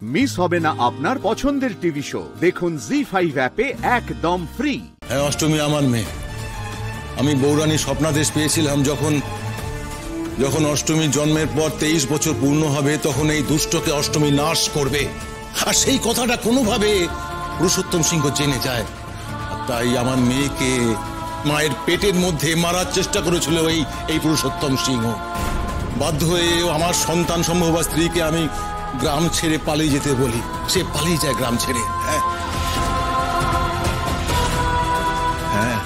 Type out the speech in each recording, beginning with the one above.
Miss হবে না আপনার পছন্দের টিভি শো। দেখুন জি5 অ্যাপে একদম ফ্রি। হ্যাঁ, অষ্টমী আমার মেয়ে। আমি বৌরানী স্বপ্নাদেশ পেয়েছিলাম যখন অষ্টমী জন্মের পর 23 বছর পূর্ণ হবে, তখন এই দুষ্টকে অষ্টমী নাশ করবে। আর সেই কথাটা কোনোভাবে পুরুষোত্তম সিংহ জেনে যায়। তাই আমার মেয়েকে মায়ের পেটের মধ্যে মারার চেষ্টা করেছিল এই পুরুষোত্তম সিংহ। বাধ্য হয়ে আমার সন্তান সম্ভবা স্ত্রীকে আমি গ্রাম ছেড়ে পালিয়ে যেতে বলি, সে পালিয়ে যায় গ্রাম ছেড়ে। হ্যাঁ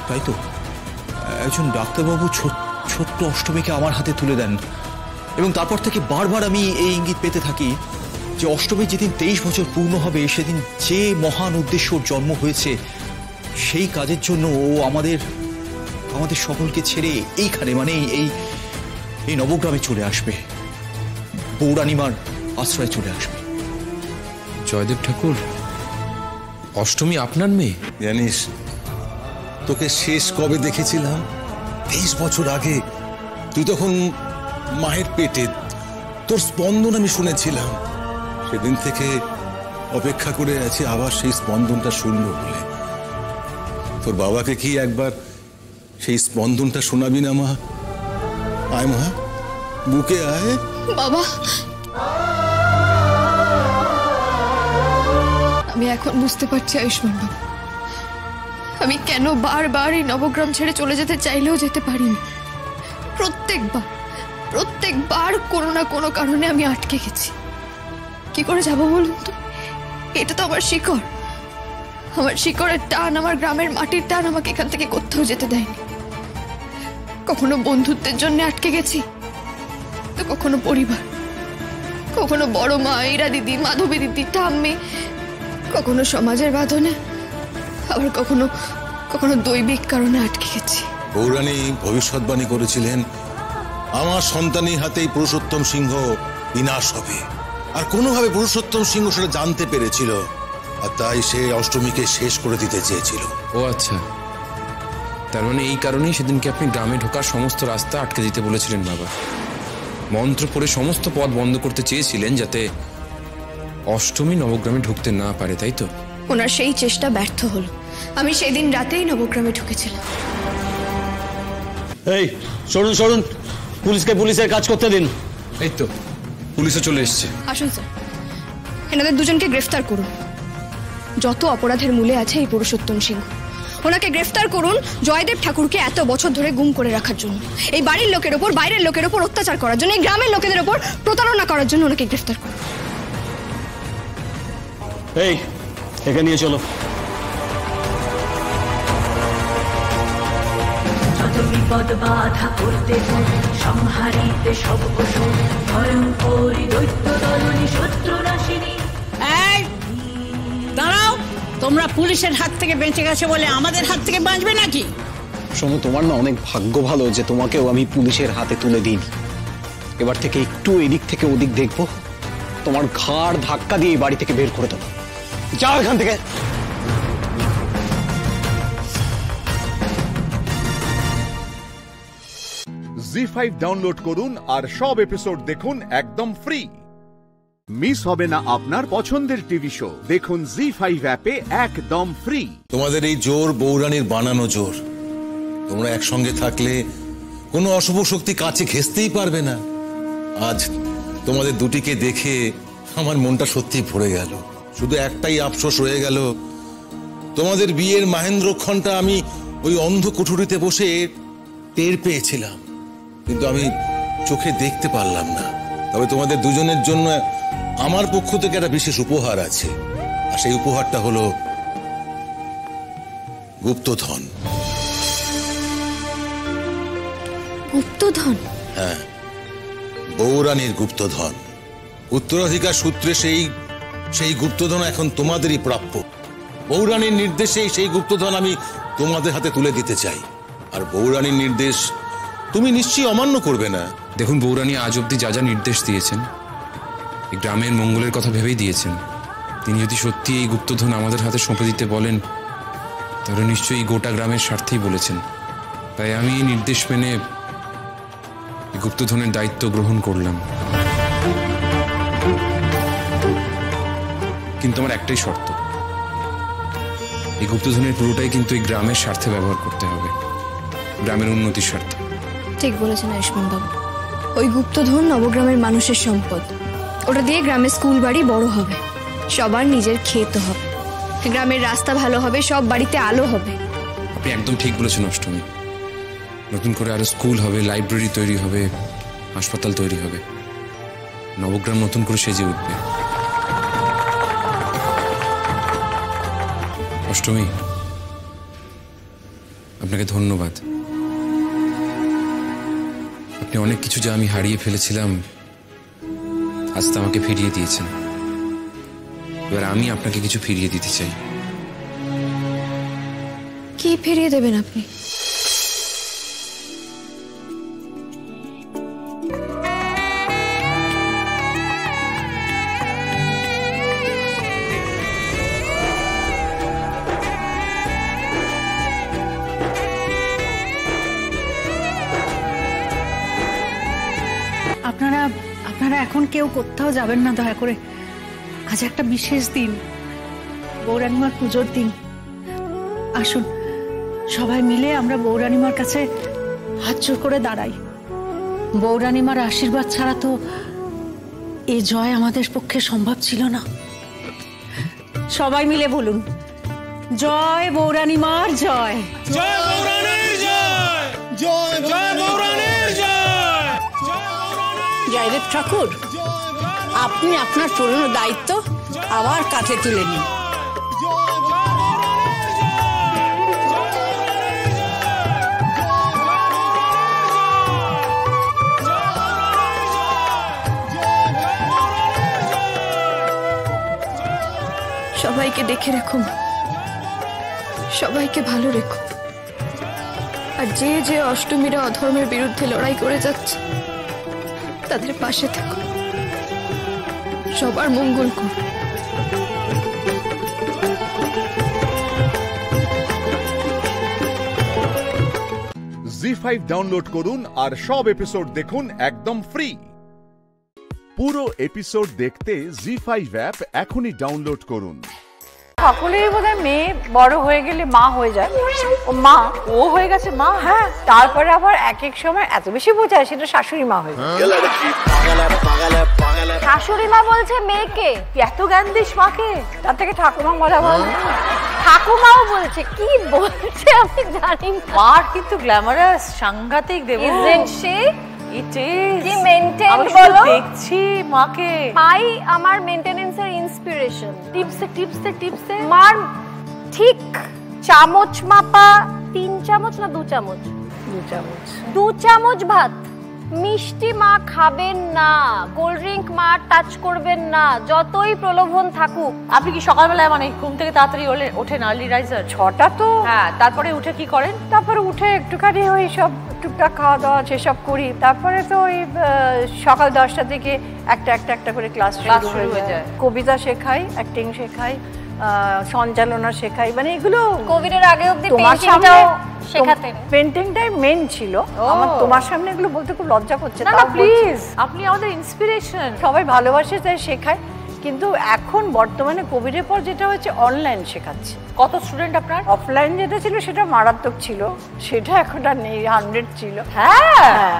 তাই তো, একজন ডাক্তারবাবু ছোট্ট অষ্টমীকে আমার হাতে তুলে দেন এবং তারপর থেকে বারবার আমি এই ইঙ্গিত পেতে থাকি যে অষ্টমী যেদিন 23 বছর পূর্ণ হবে সেদিন যে মহান উদ্দেশ্য জন্ম হয়েছে সেই কাজের জন্য ও আমাদের সকলকে ছেড়ে এইখানে মানে এই নবগ্রামে চলে আসবে, বৌরানীমার আশ্রয় চলে আসবে। জয়দেব ঠাকুর, অষ্টমী আপনার মেয়ে? জানিস, তোকে শেষ কবে দেখেছিলাম? 23 বছর আগে। তুই তখন মায়ের পেটে, তোর স্পন্দন আমি শুনেছিলাম। সেদিন থেকে অপেক্ষা করে আছি আবার সেই স্পন্দনটা শুনবো বলে। তোর বাবাকে কি একবার সেই স্পন্দনটা শোনাবি না মা? আয় মা, বুকে আয়। বাবা, আমি এখন বুঝতে পারছি আয়ুষ্মান বাবু, আমি কেন বারবার এই নবগ্রাম ছেড়ে চলে যেতে চাইলেও যেতে পারিনি। প্রত্যেকবার কোনো না কোনো কারণে আমি আটকে গেছি। কি করে যাব বলুন তো? এটা তো আমার শিকড়ের টান, আমার গ্রামের মাটির টান আমাকে এখান থেকে কোথাও যেতে দেয়নি। কখনো বন্ধুত্বের জন্য আটকে গেছি, তো কখনো পরিবার, কখনো বড় মা, ইরা দিদি, মাধবী দিদি, ঠাম্মি, কখনো সমাজের বাঁধনে, আবার কখনো দৈবিক কারণে আটকে গেছি। বৌরানী ভবিষ্যৎবাণী করেছিলেন আমার সন্তানের হাতেই পুরুষোত্তম সিংহ বিনাশ হবে, আর কোনোভাবে পুরুষোত্তম সিংহ সেটা জানতে পেরেছিল, আর তাই সে অষ্টমীকে শেষ করে দিতে চেয়েছিল। ও আচ্ছা, তার মানে এই কারণেই সেদিনকে আপনি গ্রামে ঢোকার সমস্ত রাস্তা আটকে দিতে বলেছিলেন বাবা। মন্ত্র পড়ে সমস্ত পথ বন্ধ করতে চেয়েছিলেন যাতে অষ্টমী নবগ্রামে ঢুকতে না পারে, তাই তো? ওনার সেই চেষ্টা ব্যর্থ হলো। আমি সেদিন রাতেই নবগ্রামে ঢুকেছিলাম। এই সরুন, পুলিশকে পুলিশের কাজ করতে দিন। এই তো পুলিশে চলে এসছে। আসুন স্যার, এনাদের দুজনকে গ্রেফতার করুন। যত অপরাধের মূলে আছে এই পুরুষোত্তম সিংহ, ওনাকে গ্রেফতার করুন জয়দেব ঠাকুরকে এত বছর ধরে গুম করে রাখার জন্য, এই বাড়ির লোকের ওপর, বাইরের লোকের ওপর অত্যাচার করার জন্য, এই গ্রামের লোকেদের ওপর প্রতারণা করার জন্য ওনাকে গ্রেফতার করুন। এই এখানে নিয়ে চলো। বিপদ বাধা করতে সংহারিতে সব পশু ভয়ঙ্করী দৈত্য দলনী শত্রু নাশিনী। এই দাঁড়াও, তোমরা পুলিশের হাত থেকে বেঁচে গেছো বলে আমাদের হাত থেকে বাঁচবে নাকি? শোনো, তোমার না অনেক ভাগ্য ভালো যে তোমাকেও আমি পুলিশের হাতে তুলে দিইনি। এবার থেকে একটু এদিক থেকে ওদিক দেখবো, তোমার ঘাড় ধাক্কা দিয়ে বাড়ি থেকে বের করে দেবো। যাও এখান থেকে। জি5 ডাউনলোড করুন আর সব এপিসোড দেখুন একদম ফ্রি। মিস হবে না আপনার পছন্দের টিভি শো। দেখুন জি5 অ্যাপে একদম ফ্রি। তোমাদের এই জোর বৌরানীর বানানো জোর। তোমরা একসঙ্গে থাকলে কোনো অশুভ শক্তি কাছে ঘেঁষতেই পারবে না। আজ তোমাদের দুটিকে দেখে আমার মনটা সত্যি ভরে গেল। শুধু একটাই আফসোস রয়ে গেল, তোমাদের বিয়ের মাহেন্দ্রক্ষণটা আমি ওই অন্ধ কুঠুরিতে বসে টের পেয়েছিলাম, কিন্তু আমি চোখে দেখতে পারলাম না। তবে তোমাদের দুজনের জন্য আমার পক্ষ থেকে একটা বিশেষ উপহার আছে, আর সেই উপহারটা হলো গুপ্তধন। গুপ্তধন? হ্যাঁ, বৌরানীর গুপ্তধন। উত্তরাধিকার সূত্রে সেই গুপ্তধন এখন তোমাদেরই প্রাপ্য। বৌরানীর নির্দেশে সেই গুপ্তধন আমি তোমাদের হাতে তুলে দিতে চাই, আর বৌরানীর নির্দেশ তুমি নিশ্চয়ই অমান্য করবে না। দেখুন, বৌরানী আজ অব্দি যা যা নির্দেশ দিয়েছেন এই গ্রামের মঙ্গলের কথা ভেবেই দিয়েছেন। তিনি যদি সত্যি এই গুপ্তধন আমাদের হাতে সঁপে দিতে বলেন, তাহলে নিশ্চয়ই গোটা গ্রামের স্বার্থেই বলেছেন। তাই আমি এই নির্দেশ মেনে গুপ্তধনের দায়িত্ব গ্রহণ করলাম। কিন্তু আমার একটাই শর্ত, এই গুপ্তধনের পুরোটাই কিন্তু এই গ্রামের স্বার্থে ব্যবহার করতে হবে, গ্রামের উন্নতির স্বার্থে। ঠিক বলেছেন আয়ুষ্মান বাবু, ওই গুপ্তধন নবগ্রামের মানুষের সম্পদ। ওটা দিয়ে গ্রামের স্কুল বাড়ি বড় হবে, সবার নিজের ক্ষেত হবে, গ্রামের রাস্তা ভালো হবে, সব বাড়িতে আলো হবে। আপনি একদম ঠিক বলেছেন অষ্টমী। নতুন করে আরো স্কুল হবে, লাইব্রেরি তৈরি হবে, হাসপাতাল তৈরি হবে, নবগ্রাম নতুন করে সেজে উঠবে। অষ্টমী, আপনাকে ধন্যবাদ। আপনি অনেক কিছু যা আমি হারিয়ে ফেলেছিলাম আজ তা আমাকে ফিরিয়ে দিয়েছেন। এবার আমি আপনাকে কিছু ফিরিয়ে দিতে চাই। কি ফিরিয়ে দেবেন আপনি? আপনারা এখন কেউ কোথাও যাবেন না দয়া করে। আজ একটা বিশেষ দিন, বৌরানিমার পুজোর দিন। আসুন সবাই মিলে আমরা বৌরানিমার কাছে হাত জোর করে দাঁড়াই। বৌরানিমার আশীর্বাদ ছাড়া তো এই জয় আমাদের পক্ষে সম্ভব ছিল না। সবাই মিলে বলুন, জয় বৌরানিমার জয়। জয় বৌরানীর জয়। জয় জয় বৌরানীর জয়। জয়দেব ঠাকুর, আপনি আপনার পুরনো দায়িত্ব আবার কাঁধে তুলে নিন। সবাইকে দেখে রেখো, সবাইকে ভালো রেখো। আর যে যে অষ্টমীরা অধর্মের বিরুদ্ধে লড়াই করে যাচ্ছে তাদের পাশে থাকো, সবার মঙ্গল করো। জি5 ডাউনলোড করুন আর সব এপিসোড দেখুন একদম ফ্রি। পুরো এপিসোড দেখতে জি5 অ্যাপ এখনই ডাউনলোড করুন। সকলেরই বোধহয় মেয়ে বড় হয়ে গেলে মা হয়ে যায়। ও হয়ে গেছে মা। হ্যাঁ, তারপরে আবার এক এক সময় এত বেশি বোঝায় সেটা শাশুড়ি মা হয়ে যায়। শাশুড়ি মা বলছে মেয়েকে, এত জ্ঞান দিস মাকে, তার থেকে ঠাকুমা মজা বল। ঠাকুমাও বলছে, কি বলছে আমি জানি না। মার কিন্তু গ্ল্যামারাস, সাংঘাতিক দেব। Isn't she? It is. কি মেইনটেইন আমি বলো। দেখছি মাকে। মাই আমার মেইনটেনেন্সের ইন্সপিরেশন। টিপসে মার ঠিক চামচ মাপা 3 চামচ না 2 চামচ? 2 চামচ ভাত। মিষ্টি মা খাবেন না, কোল্ড ড্রিঙ্ক মা টাচ করবেন না, যতই প্রলোভন থাকুক। আপনি কি সকালবেলায় মানে ঘুম থেকে তাড়াতাড়ি ওঠেন, আর্লি রাইজার? 6টা তো। হ্যাঁ, তারপরে উঠে কি করেন? তারপরে উঠে একটুখানি ওই সব টুকটাক খাওয়া দাওয়া সেসব করি। তারপরে তো ওই সকাল 10টা থেকে একটা করে ক্লাস শুরু হয়ে যায়। কবিতা শেখাই, অ্যাক্টিং শেখাই, সঞ্চালনা শেখাই, মানে এগুলো কোভিডের আগে অবধি পেইন্টিংটাও শেখাতেন। পেইন্টিংটাই মেইন ছিল আমার। তোমার সামনে এগুলো বলতে খুব লজ্জা করছে। না প্লিজ, আপনি আমাদের ইন্সপিরেশন। সবাই ভালোবাসে তাই শেখায়, কিন্তু এখন বর্তমানে কোভিডের পর যেটা হচ্ছে অনলাইন শেখাচ্ছে। কত স্টুডেন্ট আপনার? অফলাইন যেটা ছিল সেটা মারাত্মক ছিল, সেটা এখন আর নেই, 100 ছিল। হ্যাঁ,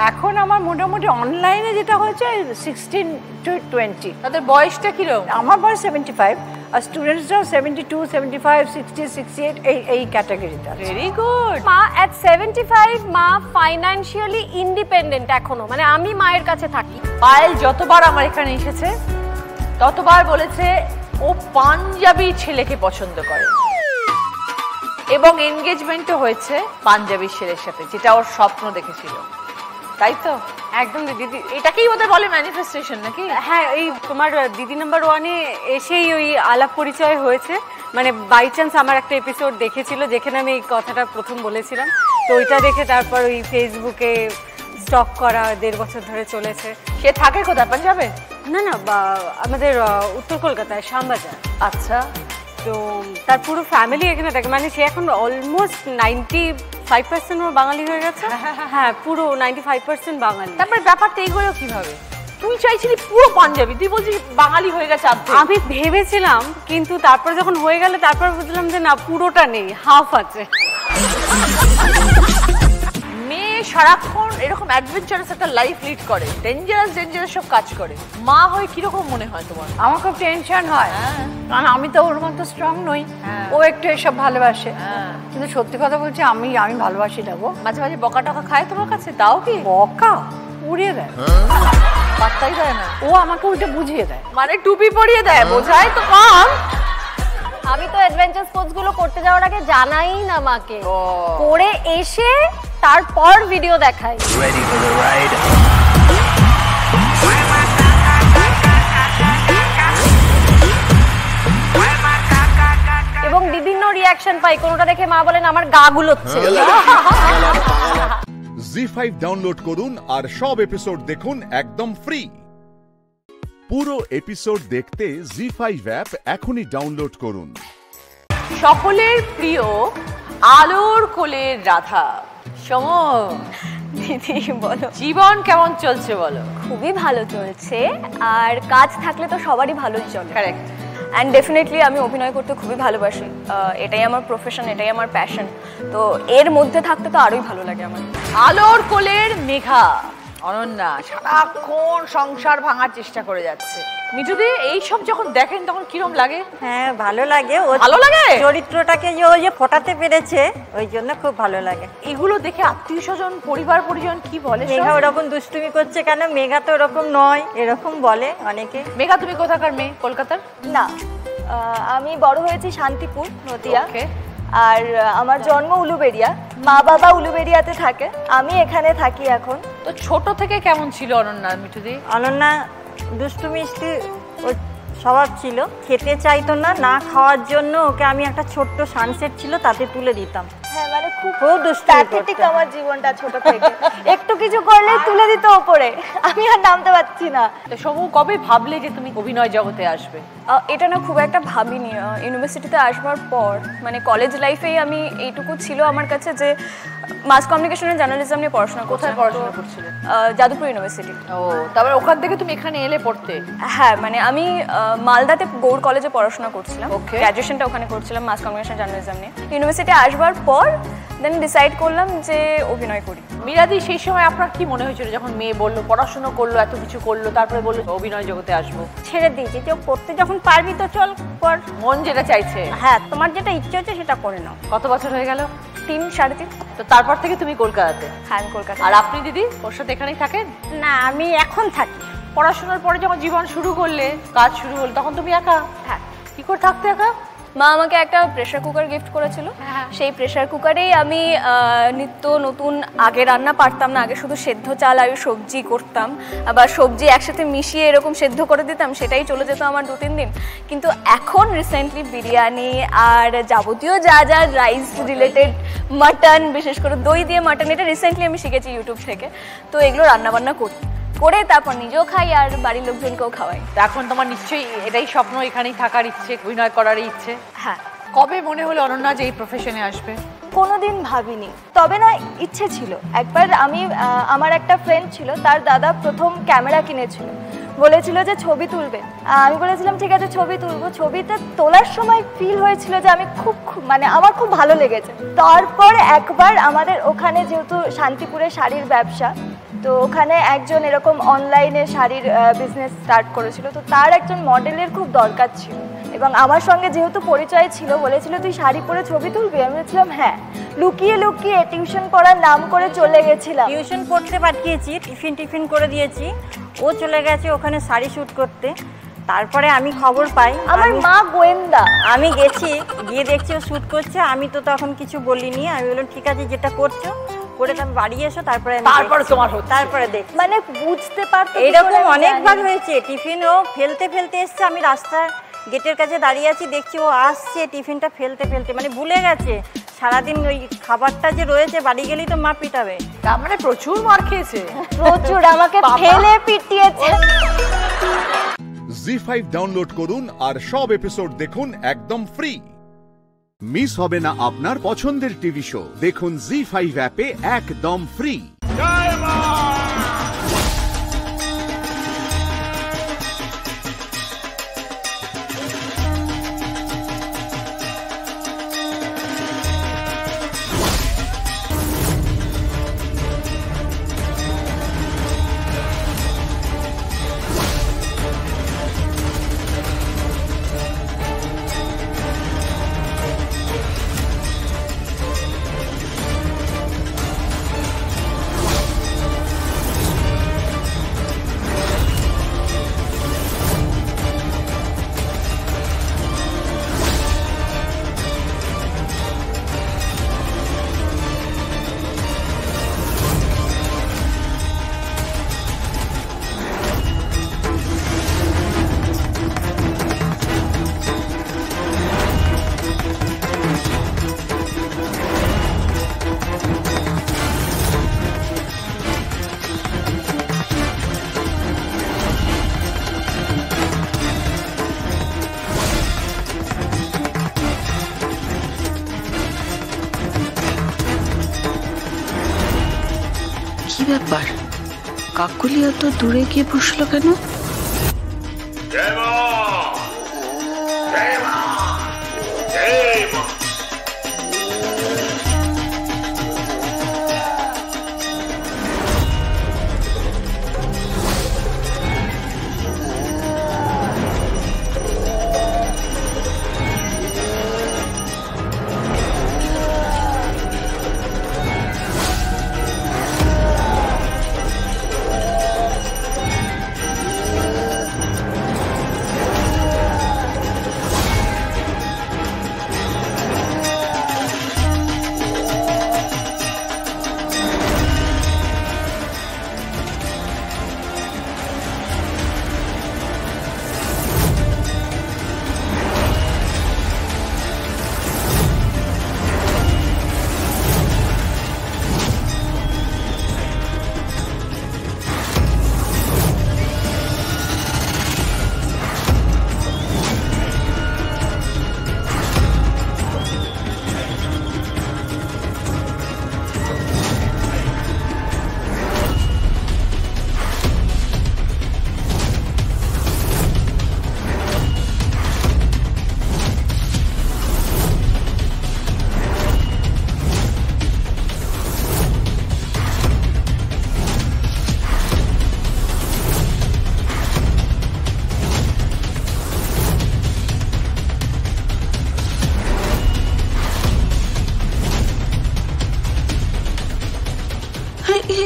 এখন আমার মোটামুটি অনলাইনে যেটা হচ্ছে 16 to 20। তাদের বয়সটা কিরকম? আমার বয়স 75, আর স্টুডেন্টসরাও 72, 75, 60, 68 এই ক্যাটাগরিটা। Very good. মা at 75 মা ফাইনান্সিয়ালি ইন্ডিপেন্ডেন্ট এখনো, মানে আমি মায়ের কাছে থাকি। পায়েল যতবার আমার এখানে এসেছে ততবার বলেছে ও পাঞ্জাবি ছেলেকে পছন্দ করে, এবং এনগেজমেন্টও হয়েছে পাঞ্জাবি ছেলের সাথে, যেটা ওর স্বপ্ন দেখেছিল। তাই তো? একদম দিদি, এটাকেই ওদের বলে ম্যানিফেস্টেশন নাকি? হ্যাঁ, এই তোমার দিদি নাম্বার 1-এ এসেই ওই আলাপ পরিচয় হয়েছে। মানে বাই চান্স আমার একটা এপিসোড দেখেছিল যেখানে আমি এই কথাটা প্রথম বলেছিলাম, তো ওইটা দেখে তারপর ওই ফেসবুকে স্টক করা 1.5 বছর ধরে চলেছে। সে থাকে কোথায়? পাঞ্জাবে? না, আমাদের উত্তর কলকাতায় শ্যামবাজার। আচ্ছা। তো তার পুরো ফ্যামিলি এখানে থাকে, মানে সে এখন অলমোস্ট 95% বাঙালি হয়ে গেছে। হ্যাঁ, পুরো 95% বাঙালি। তারপরে ব্যাপারটা এইগুলো কিভাবে? তুই চাইছিলি পুরো পাঞ্জাবি, তুই বলছিস বাঙালি হয়ে গেছে। আমি ভেবেছিলাম, কিন্তু তারপর যখন হয়ে গেল তারপর বুঝলাম যে না, পুরোটা নেই, হাফ আছে। মেয়ে সারাক্ষণ এরকম অ্যাডভেঞ্চারাস একটা লাইফ লিড করে, ডেঞ্জারাস সব কাজ করে, মা হয়ে কিরকম মনে হয় তোমার? আমার খুব টেনশন হয়, কারণ আমি তো ওর মতো স্ট্রং নই। ও একটু এসব ভালোবাসে, কিন্তু সত্যি কথা বলছি আমি ভালোবাসি না গো। মাঝে মাঝে বকা টকা খায় তোমার কাছে? দাও কি? বকা উড়িয়ে দেয়, পাত্তাই দেয় না। ও আমাকে ওইটা বুঝিয়ে দেয়, মানে টুপি পরিয়ে দেয়, বোঝাই তো কম। আমি তো অ্যাডভেঞ্চার স্পোর্টস গুলো করতে যাওয়ার আগে জানাই না মাকে, করে এসে তারপর ভিডিও দেখাই। Ready for the ride. এবং বিভিন্ন রিঅ্যাকশন পাই, কোনটা দেখে মা বলেন আমার গা গুলোচ্ছে। জি5 ডাউনলোড করুন আর সব এপিসোড দেখুন একদম ফ্রি। পুরো এপিসোড দেখতে জি5 অ্যাপ এখনই ডাউনলোড করুন। সকলের প্রিয় আলোর কোলের রাধা, দিদি বলো, জীবন কেমন চলছে বলো? খুবই ভালো চলছে, আর কাজ থাকলে তো সবারই ভালোই চলে। কারেক্ট। অ্যান্ড ডেফিনেটলি আমি অভিনয় করতে খুবই ভালোবাসি, এটাই আমার প্রফেশন, এটাই আমার প্যাশন, তো এর মধ্যে থাকতে তো আরোই ভালো লাগে আমার। আলোর কোলের মেঘা অনন্যা সারাক্ষণ সংসার ভাঙার চেষ্টা করে যাচ্ছে। মিঠুদি, এইসব যখন দেখেন তখন কিরম লাগে? হ্যাঁ ভালো লাগে, ভালো লাগে চরিত্রটাকে যে ফোটাতে পেরেছে ওই জন্য খুব ভালো লাগে। এগুলো দেখে আত্মীয় স্বজন পরিবার পরিজন কি বলে? মেঘা ওরকম দুষ্টুমি করছে কেন? মেঘা তো ওরকম নয়, এরকম বলে অনেকে। মেঘা, তুমি কোথাকার মেয়ে? কলকাতার? না, আমি বড় হয়েছি শান্তিপুর, নদিয়া, আর আমার জন্ম উলুবেড়িয়া, মা বাবা উলুবেড়িয়াতে থাকে, আমি এখানে থাকি এখন। তো ছোট থেকে কেমন ছিল অনন্যা? মিঠুদি, অনন্যা দুষ্টু মিষ্টি স্বভাব ছিল, খেতে চাইতো না, না খাওয়ার জন্য ওকে আমি একটা ছোট্ট সানসেট ছিল তাতে তুলে দিতাম। হ্যাঁ, মানে খুব দুষ্টু আমার জীবনটা ছোট থেকে। একটু কিছু করলে তুলে দিত ওপরে, আমি আর নামতে পারছি না। তো সমু, কবে ভাবলে যে তুমি অভিনয় জগতে আসবে? এটা না খুব একটা ভাবিনি, ইউনিভার্সিটিতে আসবার পর, মানে কলেজ লাইফেই আমি এইটুকু ছিল আমার কাছে যে মাস কমিউনিকেশন এন্ড জার্নালিজম নিয়ে পড়াশোনা। কোথায় পড়াশোনা করছিলে? যাদবপুর ইউনিভার্সিটি। ও, তারপর ওখান থেকে তুমি এখানে এলে পড়তে? হ্যাঁ, মানে আমি মালদাতে গৌড় কলেজে পড়াশোনা করছিলাম, গ্র্যাজুয়েশনটা ওখানে করছিলাম মাস কমিউনিকেশন জার্নালিজম নিয়ে। ইউনিভার্সিটি আসবার পর দেন ডিসাইড করলাম যে অভিনয় করি। মিরাদি, সেই সময় আপনার কি মনে হয়েছিল যখন মেয়ে বললো, পড়াশোনা করলো, এত কিছু করলো, তারপরে বললো অভিনয় জগতে আসবো? ছেড়ে দিয়েছি, যে করতে যখন পারবি তো চল কর, মন যেটা চাইছে। হ্যাঁ, তোমার যেটা ইচ্ছে হচ্ছে সেটা করে নাও। কত বছর হয়ে গেল? 3 সাড়ে 3। তো তারপর থেকে তুমি কলকাতাতে? হ্যাঁ, আমি কলকাতা। আর আপনি দিদি, ওর সাথে এখানেই থাকেন? না, আমি এখন থাকি। পড়াশোনার পরে যখন জীবন শুরু করলে, কাজ শুরু হলো, তখন তুমি একা? হ্যাঁ। কি করে থাকতে একা? মা আমাকে একটা প্রেসার কুকার গিফট করেছিল, সেই প্রেসার কুকারেই আমি নিত্য নতুন, আগে রান্না পারতাম না, আগে শুধু সেদ্ধ চাল আর সবজি করতাম, আবার সবজি একসাথে মিশিয়ে এরকম সেদ্ধ করে দিতাম, সেটাই চলে যেত আমার 2-3 দিন। কিন্তু এখন রিসেন্টলি বিরিয়ানি আর যাবতীয় যা যা রাইস রিলেটেড, মাটন, বিশেষ করে দই দিয়ে মাটন, এটা রিসেন্টলি আমি শিখেছি ইউটিউব থেকে। তো এগুলো রান্নাবান্না করে তারপর নিজেও খাই আর বাড়ির লোকজনকেও খাওয়াই। এখন তোমার নিশ্চয়ই এটাই স্বপ্ন, এখানেই থাকার ইচ্ছে, অভিনয় করার ইচ্ছে? হ্যাঁ। কবে মনে হলো অনন্যা যে এই প্রফেশনে আসবে? কোনোদিন ভাবিনি, তবে না ইচ্ছে ছিল। একবার আমার একটা ফ্রেন্ড ছিল, তার দাদা প্রথম ক্যামেরা কিনেছিল, বলেছিল যে ছবি তুলবে। আমি বলেছিলাম ঠিক আছে ছবি তুলবো। ছবিটা তোলার সময় ফিল হয়েছিল যে আমি মানে আমার খুব ভালো লেগেছে। তারপর একবার আমাদের ওখানে, যেহেতু শান্তিপুরে শাড়ির ব্যবসা, তো ওখানে একজন এরকম অনলাইনে শাড়ির বিজনেস স্টার্ট করেছিল, তো তার একজন মডেলের খুব দরকার ছিল, এবং আমার সঙ্গে যেহেতু পরিচয় ছিল, বলেছিল তুই শাড়ি পরে ছবি তুলবি? আমি বলেছিলাম হ্যাঁ। লুকিয়ে লুকিয়ে টিউশন পড়ার নাম করে চলে গেছিলাম। টিউশন পড়তে পাঠিয়েছি, টিফিন করে দিয়েছি, ও চলে গেছে ওখানে শাড়ি শ্যুট করতে। তারপরে আমি খবর পাই, আমার মা গোয়েন্দা, আমি গেছি, গিয়ে দেখছি ও শ্যুট করছে। আমি তো তখন কিছু বলিনি, আমি বললাম ঠিক আছে যেটা করছো করে তুমি বাড়ি এসো, তারপরে তারপরে দেখ। মানে বুঝতে পারতো। এরকম অনেকবার হয়েছে, টিফিনও ফেলতে এসছে, আমি রাস্তা গেটের কাছে দাঁড়িয়ে আছি, দেখছি ও আসছে টিফিনটা ফেলতে মানে ভুলে গেছে সারাদিন ওই খাবারটা যে রয়েছে, বাড়ি গেলেই তো মা পিটাবে। তার মানে প্রচুর মার খেয়েছে? প্রচুর, আমাকে ফেলে পিটিয়েছে। জি5 ডাউনলোড করুন আর সব এপিসোড দেখুন একদম ফ্রি। মিস হবে না আপনার পছন্দের টিভি শো, দেখুন জি5 অ্যাপে একদম ফ্রি। কি ব্যাপার, কাকুলি এত দূরে গিয়ে বসলো কেন?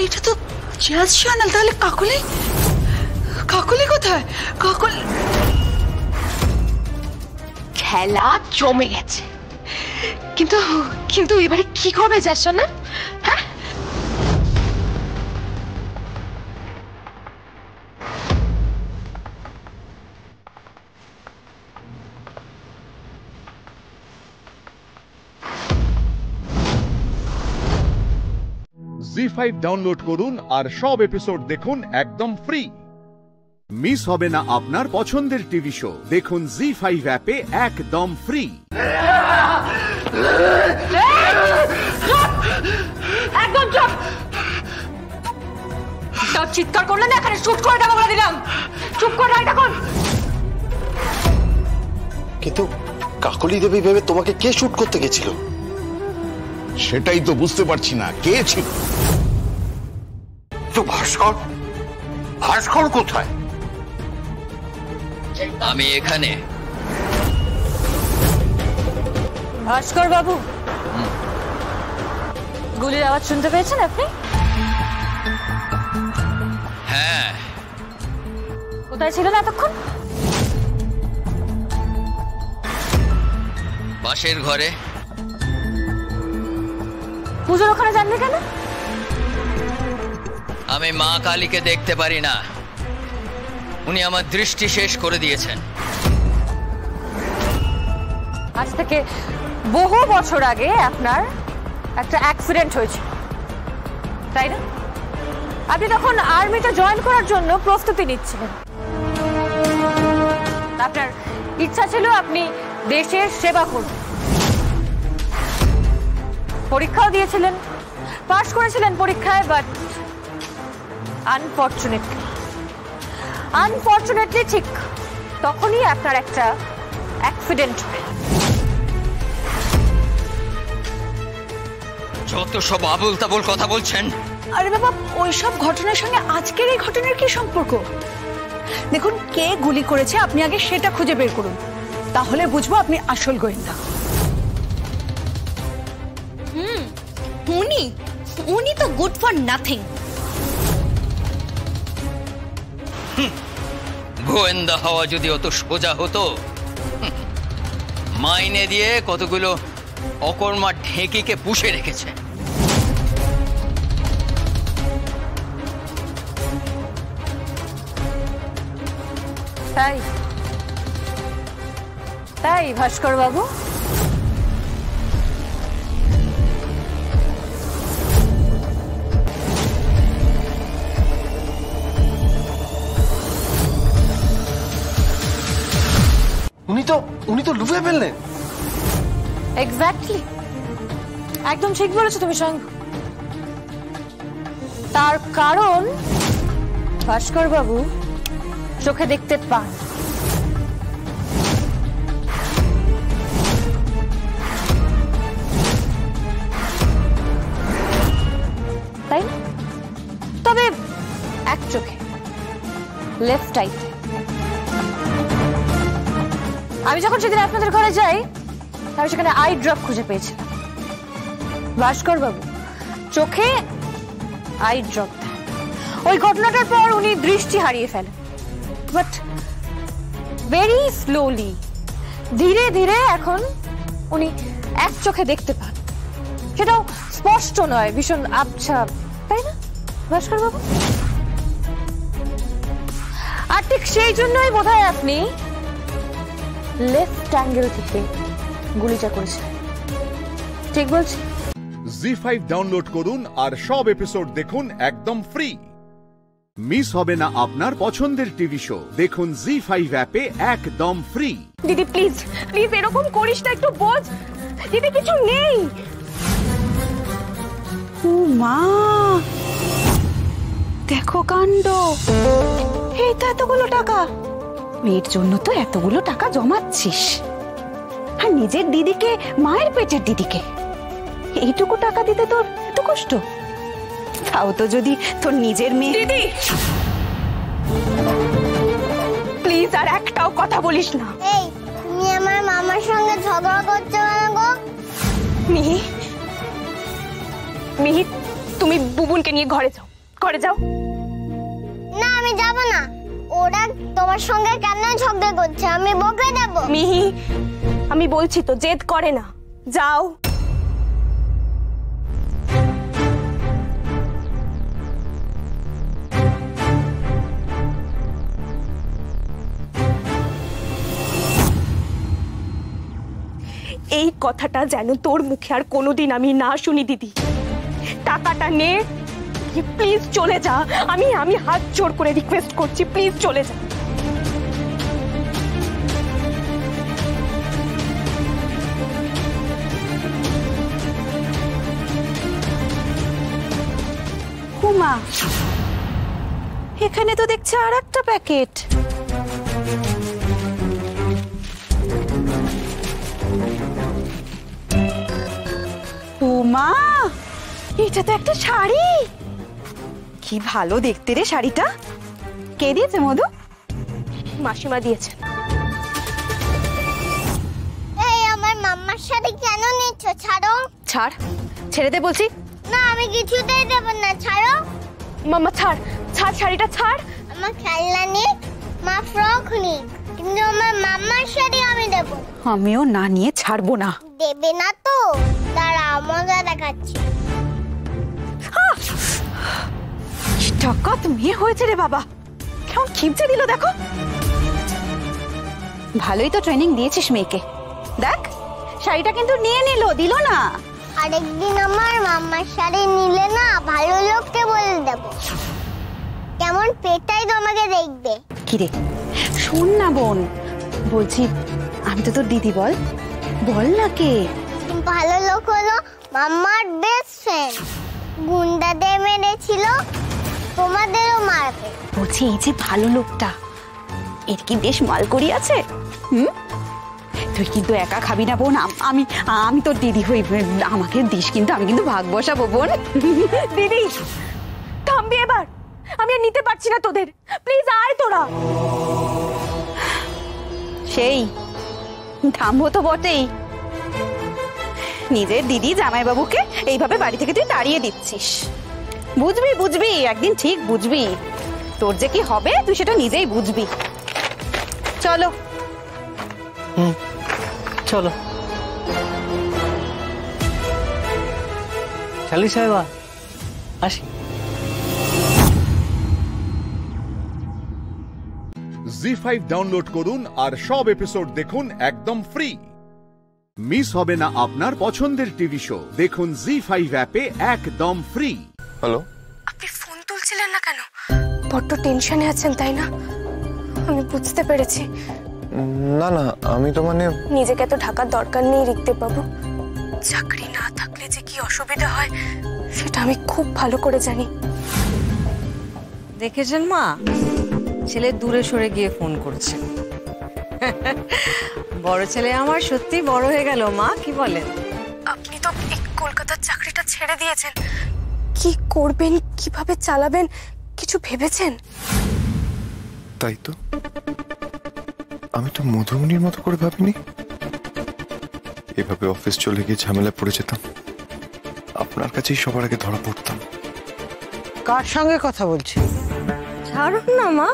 এটা তো জ্যাজ চ্যানেল, তাহলে কাকুলি, কাকুলি কোথায়? কাকুলি খেলা জমে গেছে, কিন্তু কিন্তু এবারে কি করবে জ্যাজ চ্যানেল? হ্যাঁ, জি5 ডাউনলোড করুন আর সব এপিসোড দেখুন একদম ফ্রি। মিস হবে না আপনার পছন্দের টিভি শো, দেখুন জি5 অ্যাপে একদম ফ্রি। একদম চুপ! সব চিৎকার করলেন, এখানে শুট করে দেবো বলে দিলাম। চুপ করে রাইট এখন। কিন্তু কাকলি দেবী ভেবে তোমাকে কে শুট করতে গেছিল? সেটাই তো বুঝতে পারছি না, কে ছিল? তো ভাস্কর, ভাস্কর কোথায়? আমি এখানে। ভাস্কর বাবু, গুলির আওয়াজ শুনতে পেয়েছেন আপনি? হ্যাঁ। কোথায় ছিলেন এতক্ষণ? পাশের ঘরে। পুজোর ওখানে যাননি কেন? আমি মা কালীকে দেখতে পারি না, উনি আমার দৃষ্টি শেষ করে দিয়েছেন। আজ থেকে বহু বছর আগে আপনার একটা অ্যাক্সিডেন্ট হয়েছে, তাই না? আপনি তখন আর্মিতে জয়েন করার জন্য প্রস্তুতি নিচ্ছিলেন। আপনার ইচ্ছা ছিল আপনি দেশের সেবা করবেন। পরীক্ষাও দিয়েছিলেন, পাশ করেছিলেন পরীক্ষায়, বাট আনফরচুনেটলি ঠিক তখনই আপনার একটা অ্যাক্সিডেন্ট হয়। যত সব আবুল তাবুল কথা বলছেন। আরে বাবা, ওইসব ঘটনার সঙ্গে আজকের এই ঘটনার কি সম্পর্ক? দেখুন, কে গুলি করেছে আপনি আগে সেটা খুঁজে বের করুন, তাহলে বুঝবো আপনি আসল গোয়েন্দা। উনি তো গুড ফর নাথিং। গোয়েন্দা হওয়া যদি অত সোজা হতো, মাইনে দিয়ে কতগুলো অকর্মা ঢেকিকে পুষে রেখেছে। তাই ভাস্কর বাবু, উনি তো লুফে ফেললেন। এক্স্যাক্টলি, একদম ঠিক বলেছো তুমি সঙ্গ। তার কারণ ভাস্কর বাবু চোখে দেখতে পান। তাই না? তবে এক চোখে, লেফট আইতে। আমি যখন সেদিন আপনাদের ঘরে যাই আমি সেখানে আই ড্রপ খুঁজে পেয়েছিলাম। ভাস্কর বাবু চোখে আই ড্রপ দেন। ওই ঘটনাটার পর উনি দৃষ্টি হারিয়ে ফেলেন, বাট ভেরি স্লোলি, ধীরে ধীরে এখন উনি এক চোখে দেখতে পান। সেটাও স্পষ্ট নয়, ভীষণ আবছা, তাই না ভাস্কর বাবু? আর ঠিক সেই জন্যই বোধহয় আপনি লেফট অ্যাঙ্গেল থেকে গুলিটা করেছিলেন, ঠিক বলছি? জি5 ডাউনলোড করুন আর সব এপিসোড দেখুন একদম ফ্রি। মিস হবে না আপনার পছন্দের টিভি শো, দেখুন জি5 অ্যাপে একদম ফ্রি। দিদি প্লিজ প্লিজ এরকম করিস না, একটু বোঝ। দিদি কিছু নেই। ও মা, দেখো কাণ্ড, এই তো এতগুলো টাকা। মেয়ের জন্য তো এতগুলো টাকা জমাচ্ছিস, আর নিজের দিদিকে, মায়ের পেটের দিদিকে এইটুকু টাকা দিতে তোর এত কষ্ট? তাও তো যদি তোর নিজের মেয়ে। দিদি প্লিজ আর একটাও কথা বলিস না। এই তুমি আমার মামার সঙ্গে ঝগড়া করছো কেন গো? মিহি, মিহি তুমি বুবুনকে নিয়ে ঘরে যাও, ঘরে যাও। না আমি যাব না, ওরা তোমার সঙ্গে কেন ঝগড়া করছে আমি বকে দেব। মিহি আমি বলছি তো, জেদ করে না, যাও। এই কথাটা যেন তোর মুখে আর কোনোদিন আমি না শুনি দিদি। টাকাটা নে, প্লিজ চলে যা। আমি হাত জোড় করে রিকোয়েস্ট করছি, প্লিজ চলে যা। হুমা, এখানে তো দেখছি আর একটা প্যাকেট। মা, এটা তো একটা শাড়ি। কি ভালো দেখতে রে শাড়িটা। কে দিয়েছে মধু? মাসিমা দিয়েছে। এই আমার মাম্মার শাড়ি কেন নিচ্ছ? ছাড়ো। ছাড়, ছেড়ে দে বলছি। না আমি কিছুতেই দেব না, ছাড়ো। মাম্মা ছাড়, ছাড় শাড়িটা ছাড়। আমার খেলনা নিক, মা ফ্রক নিক, কিন্তু আমার মাম্মার শাড়ি আমি দেব। আমিও না নিয়ে ছাড়বো না। দেবে না তো? দাঁড়াও মজা দেখাচ্ছি। টাকা মেয়ে হয়েছে রে বাবা, কেমন খিপচে দিল দেখো। ভালোই তো ট্রেনিং দিয়েছিস মেয়েকে। দেখ শাড়িটা কিন্তু নিয়ে নিল, দিল না। আরেকদিন আমার মাম্মার শাড়ি নিলে না ভালো লোককে বলে দেব, কেমন পেটাই তোমাকে দেখবে। কিরে শোন না বোন, বলছি আমি তো তোর দিদি, বল বল না কে? ভালো লোক হলো মাম্মার বেস্ট ফ্রেন্ড, গুন্ডাদের মেরেছিল, তোমাদেরও মারবে। বলছি এই যে ভালো লোকটা, এর কি বেশ মালকড়ি আছে? তুই কিন্তু একা খাবি না বোন, আমি তোর দিদি হই, আমাকে দিস কিন্তু, আমি কিন্তু ভাগ বসাবো বোন। দিদি থামবি এবার, আমি আর নিতে পারছি না তোদের, প্লিজ আয় তোরা। সেই থামবো তো বটেই, নিজের দিদি জামাইবাবুকে এইভাবে বাড়ি থেকে তুই তাড়িয়ে দিচ্ছিস। বুঝবি বুঝবি, একদিন ঠিক বুঝবি, তোর যে কি হবে তুই সেটা নিজেই বুঝবি। চলো। চলো চালি সাহেবা, আসি। জি5 ডাউনলোড করুন আর সব এপিসোড দেখুন একদম ফ্রি। মিস হবে না আপনার পছন্দের টিভি শো, দেখুন জি5 অ্যাপে একদম ফ্রি। হ্যালো, আপনি ফোন তুলছিলেন না কেন? বড্ড টেনশনে আছেন তাই না? আমি বুঝতে পেরেছি। না না, আমি তো মানে নিজেকে এত ঢাকার দরকার নেই রিক্তে বাবু, চাকরি না থাকলে যে কি অসুবিধা হয় সেটা আমি খুব ভালো করে জানি। দেখেছেন মা, ছেলে দূরে সরে গিয়ে ফোন করছে। বড় ছেলে আমার সত্যি বড় হয়ে গেল মা, কি বলেন? আপনি তো কলকাতার চাকরিটা ছেড়ে দিয়েছেন, কি করবেন, কিভাবে চালাবেন কিছু ভেবেছেন? তাই তো, আমি তো মধুমণির মতো করে ভাবিনি। এভাবে অফিস চলে গিয়ে ঝামেলায় পড়ে যেতাম, আপনার কাছেই সবার আগে ধরা পড়তাম। কার সঙ্গে কথা বলছি? ছাড়ুন না মা,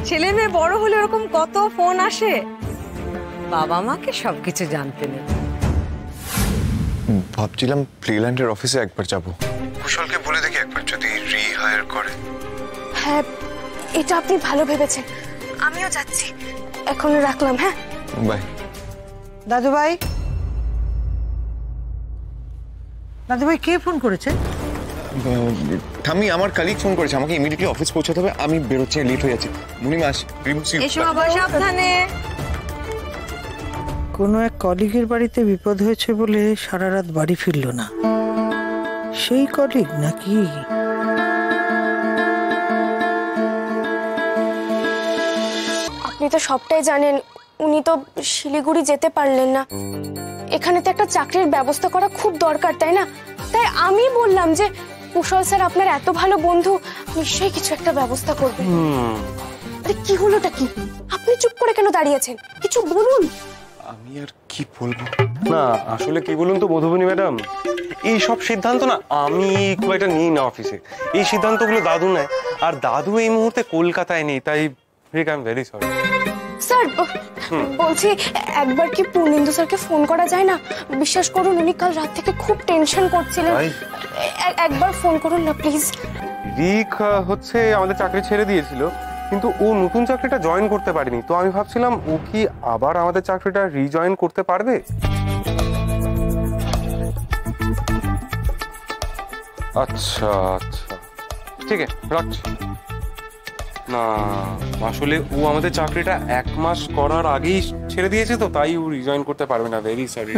ছেলে মেয়ে বড় হলে এরকম কত ফোন আসে, বাবা মাকে সবকিছু জানতে নেই। ভাবছিলাম প্লেল্যান্ডের অফিসে একবার যাব, কুশলকে বলে দেখি একবার যদি রিহায়ার করে। হ্যাঁ, এটা আপনি ভালো ভেবেছেন, আমিও যাচ্ছি, এখন রাখলাম। হ্যাঁ, বাই। দাদু ভাই, দাদু ভাই কে ফোন করেছে? ঠাম্মি, আমার কালিগ ফোন করেছে, আমাকে ইমিডিয়েটলি অফিস পৌঁছাতে হবে, আমি বেরোচ্ছি, লেট হয়ে যাচ্ছে। মুনিমা, এসো বাবা, সাবধানে। কোনো এক কলিগের বাড়িতে বিপদ হয়েছে বলে সারা রাত বাড়ি ফিরল না, সেই কলিগ নাকি? আপনি তো সবটাই জানেন, উনি তো শিলিগুড়ি যেতে পারলেন না। এখানে তো একটা চাকরির ব্যবস্থা করা খুব দরকার, তাই না? তাই আমি বললাম যে কুশল স্যার আপনার এত ভালো বন্ধু, নিশ্চয়ই কিছু একটা ব্যবস্থা করবেন। আরে কি হলোটা কি? আপনি চুপ করে কেন দাঁড়িয়েছেন? কিছু বলুন। আমি আর কি বলবো? না আসলে কি বলুন তো মধুবনী ম্যাডাম, এই সব সিদ্ধান্ত না আমি খুব একটা নিই না অফিসে, এই সিদ্ধান্তগুলো দাদু নেয়, আর দাদু এই মুহূর্তে কলকাতায় নেই, তাই I am very sorry. Sir বলছি, একবার কি পূর্ণেন্দু স্যারকে ফোন করা যায় না? বিশ্বাস করুন, উনি কাল রাত থেকে খুব টেনশন করছিলেন। একবার ফোন করুন না প্লিজ। রিক হচ্ছে আমাদের চাকরি ছেড়ে দিয়েছিল, কিন্তু ও নতুন চাকরিটা জয়েন করতে পারেনি, তো আমি ভাবছিলাম ও কি আবার আমাদের চাকরিটা রিজয়েন করতে পারবে। আচ্ছা আচ্ছা, ঠিক আছে, রাখছি। না আসলে ও আমাদের চাকরিটা 1 মাস করার আগেই ছেড়ে দিয়েছে, তো তাই ও রিজয়েন করতে পারবে না। ভেরি সরি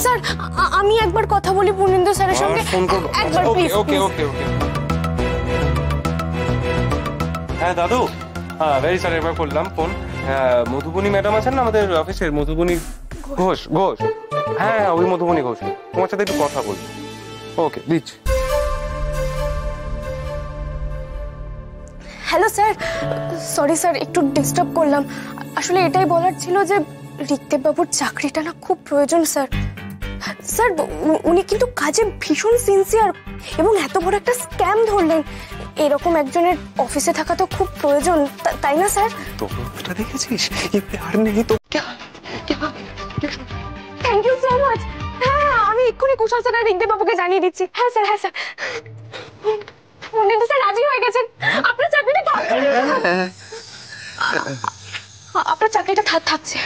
স্যার, আমি একবার কথা বলি পূর্ণেন্দু স্যারের সঙ্গে, একবার প্লিজ। ওকে ওকে ওকে। হ্যাঁ দাদু, হ্যাঁ ভেরি সরি, একবার করলাম ফোন। মধুবনী ম্যাডাম আছেন না আমাদের অফিসের, মধুবনী ঘোষ। হ্যাঁ ওই মধুবনী ঘোষ, তোমার সাথে একটু কথা বলবো। ওকে দিচ্ছি। হ্যালো স্যার, সরি স্যার, একটু ডিস্টার্ব করলাম। আসলে এটাই বলার ছিল যে ঋত্বিক বাবুর চাকরিটা না খুব প্রয়োজন স্যার। স্যার উনি কিন্তু কাজে ভীষণ সিনসিয়ার এবং এত বড় একটা স্ক্যাম ধরলেন। এরকম একজনের অফিসে থাকা তো খুব প্রয়োজন, তাই না স্যার? তোটা দেখেছিস, আর নেই তো। Thank you so much. হ্যাঁ, আমি এক্ষুনি কুশল স্যার আর ঋত্বিক বাবুকে জানিয়ে দিচ্ছি। হ্যাঁ স্যার, হ্যাঁ স্যার। পূর্ণেন্দু স্যার রাজি হয়ে গেছেন, আপনার চাকরিটা আপনার চাকরিটা থাকছে।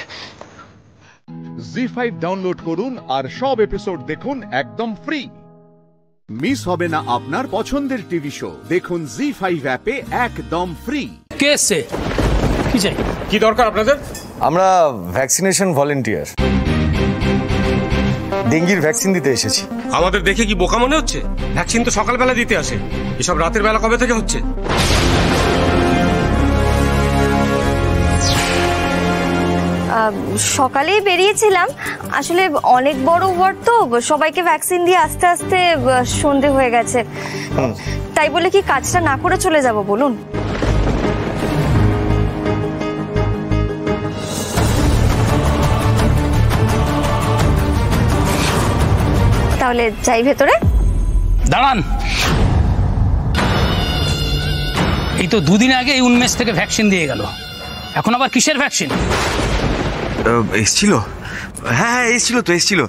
জি5 ডাউনলোড করুন আর সব এপিসোড দেখুন একদম ফ্রি। মিস হবে না আপনার পছন্দের টিভি শো, দেখুন জি5 অ্যাপে একদম ফ্রি। কে এসছে? কি চাই? কি দরকার আপনাদের? আমরা ভ্যাকসিনেশন ভলেন্টিয়ার, ডেঙ্গির ভ্যাকসিন দিতে এসেছি। আমাদের দেখে কি বোকা মনে হচ্ছে? ভ্যাকসিন তো সকালবেলা দিতে আসে, এসব রাতের বেলা কবে থেকে হচ্ছে? সকালেই বেরিয়েছিলাম, আসলে অনেক বড় ওয়ার্ড তো, সবাইকে ভ্যাকসিন দিয়ে আস্তে আস্তে সন্ধে হয়ে গেছে, তাই বলে কি কাজটা না করে চলে যাব বলুন? তাহলে যাই ভেতরে। দাঁড়ান, এই তো 2 দিন আগে এই উন্মেষ থেকে ভ্যাকসিন দিয়ে গেল, এখন আবার কিসের ভ্যাকসিন? এসছিল, হ্যাঁ এসছিল।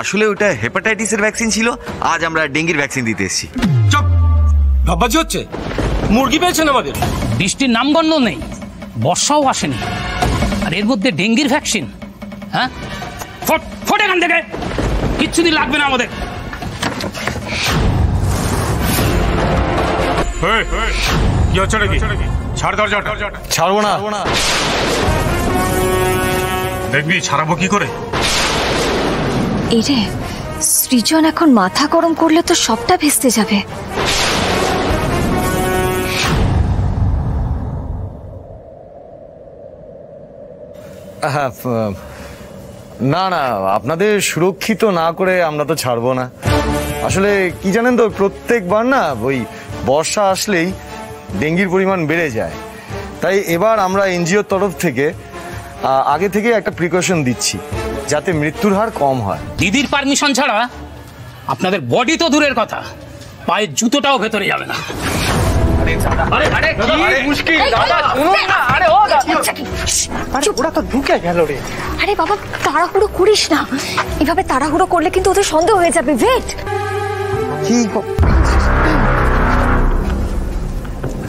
আসলে ওটা হেপাটাইটিসের ভ্যাকসিন ছিল, আজ আমরা ডেঙ্গির ভ্যাকসিন দিতে এসেছি। চুপ, ভাববাজি হচ্ছে। মুরগি পেয়েছেন আমাদের। বৃষ্টির নামগন্ধ নেই, বর্ষাও আসেনি, আর এর মধ্যে ডেঙ্গির ভ্যাকসিন? হ্যাঁ, ফট এখান থেকে, কিচ্ছু দিন লাগবে না আমাদের। কি হচ্ছে নাকি? ছাড় দরজাটা। ছাড়বো না। দেখবি ছাড়াবো কি করে। এই রে, সৃজন এখন মাথা গরম করলে তো সবটা ভেস্তে যাবে। না না, আপনাদের সুরক্ষিত না করে আমরা তো ছাড়বো না। আসলে কি জানেন তো, প্রত্যেকবার না ওই বর্ষা আসলেই ডেঙ্গির পরিমাণ বেড়ে যায়। তাই এবার আমরা এনজিওর তরফ থেকে আগে থেকে একটা প্রিকশন দিচ্ছি যাতে মৃত্যুর হার কম হয়। দিদির পারমিশন ছাড়া আপনাদের বডি তো দূরের কথা, পায়ের জুতোটাও ভেতরে যাবে না। আরে বাবা, তাড়াহুড়ো করিস না, এভাবে তাড়াহুড়ো করলে কিন্তু ওদের সন্দেহ হয়ে যাবে। ওয়েট।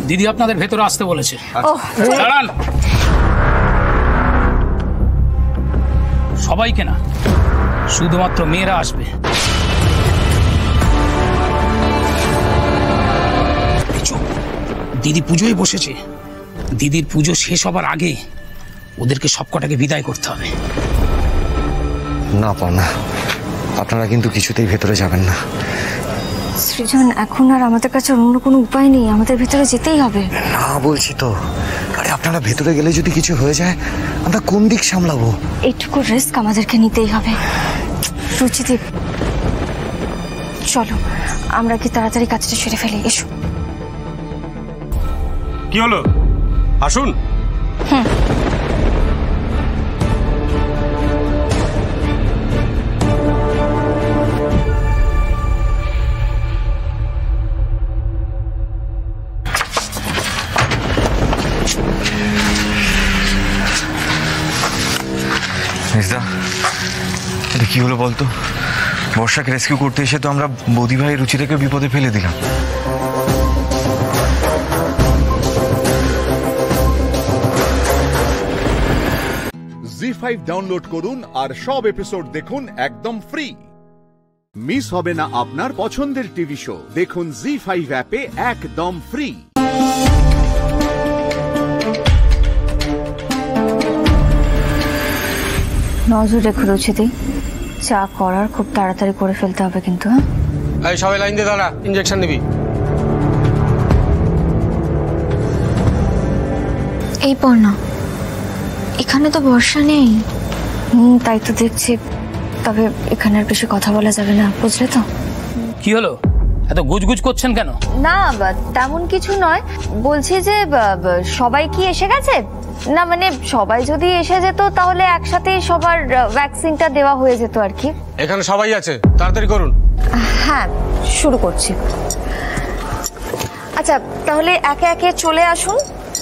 দিদি আপনাদের ভেতরে আসতে বলেছে। দাঁড়ান, সবাইকে না, শুধুমাত্র মেয়েরা আসবে। দিদি পুজোয় বসেছে, দিদির পুজো শেষ হবার আগে ওদেরকে সবকটাকে বিদায় করতে হবে। না পাওনা, আপনারা কিন্তু কিছুতেই ভেতরে যাবেন না। সৃজন, এখন আর আমাদের কাছে অন্য কোনো উপায় নেই, আমাদের ভেতরে যেতেই হবে। না বলছি তো, আরে আপনারা ভেতরে গেলে যদি কিছু হয়ে যায় আমরা কোন দিক সামলাবো? এইটুকু রিস্ক আমাদেরকে নিতেই হবে। রুচিদীপ, চলো আমরা কি তাড়াতাড়ি কাজটা সেরে ফেলি। এসো। কি হলো, আসুন। মির্জা, এটা কি হলো বলতো? বর্ষাকে রেস্কিউ করতে এসে তো আমরা বৌদি ভাই রুচিটাকে বিপদে ফেলে দিলাম। জি5 ডাউনলোড করুন আর সব এপিসোড দেখুন একদম ফ্রি। মিস হবে না আপনার পছন্দের টিভি শো, দেখুন জি5 অ্যাপে একদম ফ্রি। নজর রেখো রুচিদি, চা করার খুব তাড়াতাড়ি করে ফেলতে হবে কিন্তু। হ্যাঁ, এই সবাই লাইন দিয়ে দাঁড়া, ইনজেকশন নিবি। এই পড়না, এখানে তো বর্ষা নেই। তাই তো দেখছি, তবে এখানে আর বেশি কথা বলা যাবে না, বুঝলে তো? কি হলো, এত গুজগুজ করছেন কেন? না, তেমন কিছু নয়, বলছি যে সবাই কি এসে গেছে? না মানে সবাই যদি এসে যেত তাহলে একসাথে সবার ভ্যাকসিনটা দেওয়া হয়ে যেত আর কি। এখানে সবাই আছে, তাড়াতাড়ি করুন। হ্যাঁ, শুরু করছি। আচ্ছা, তাহলে একে একে চলে আসুন,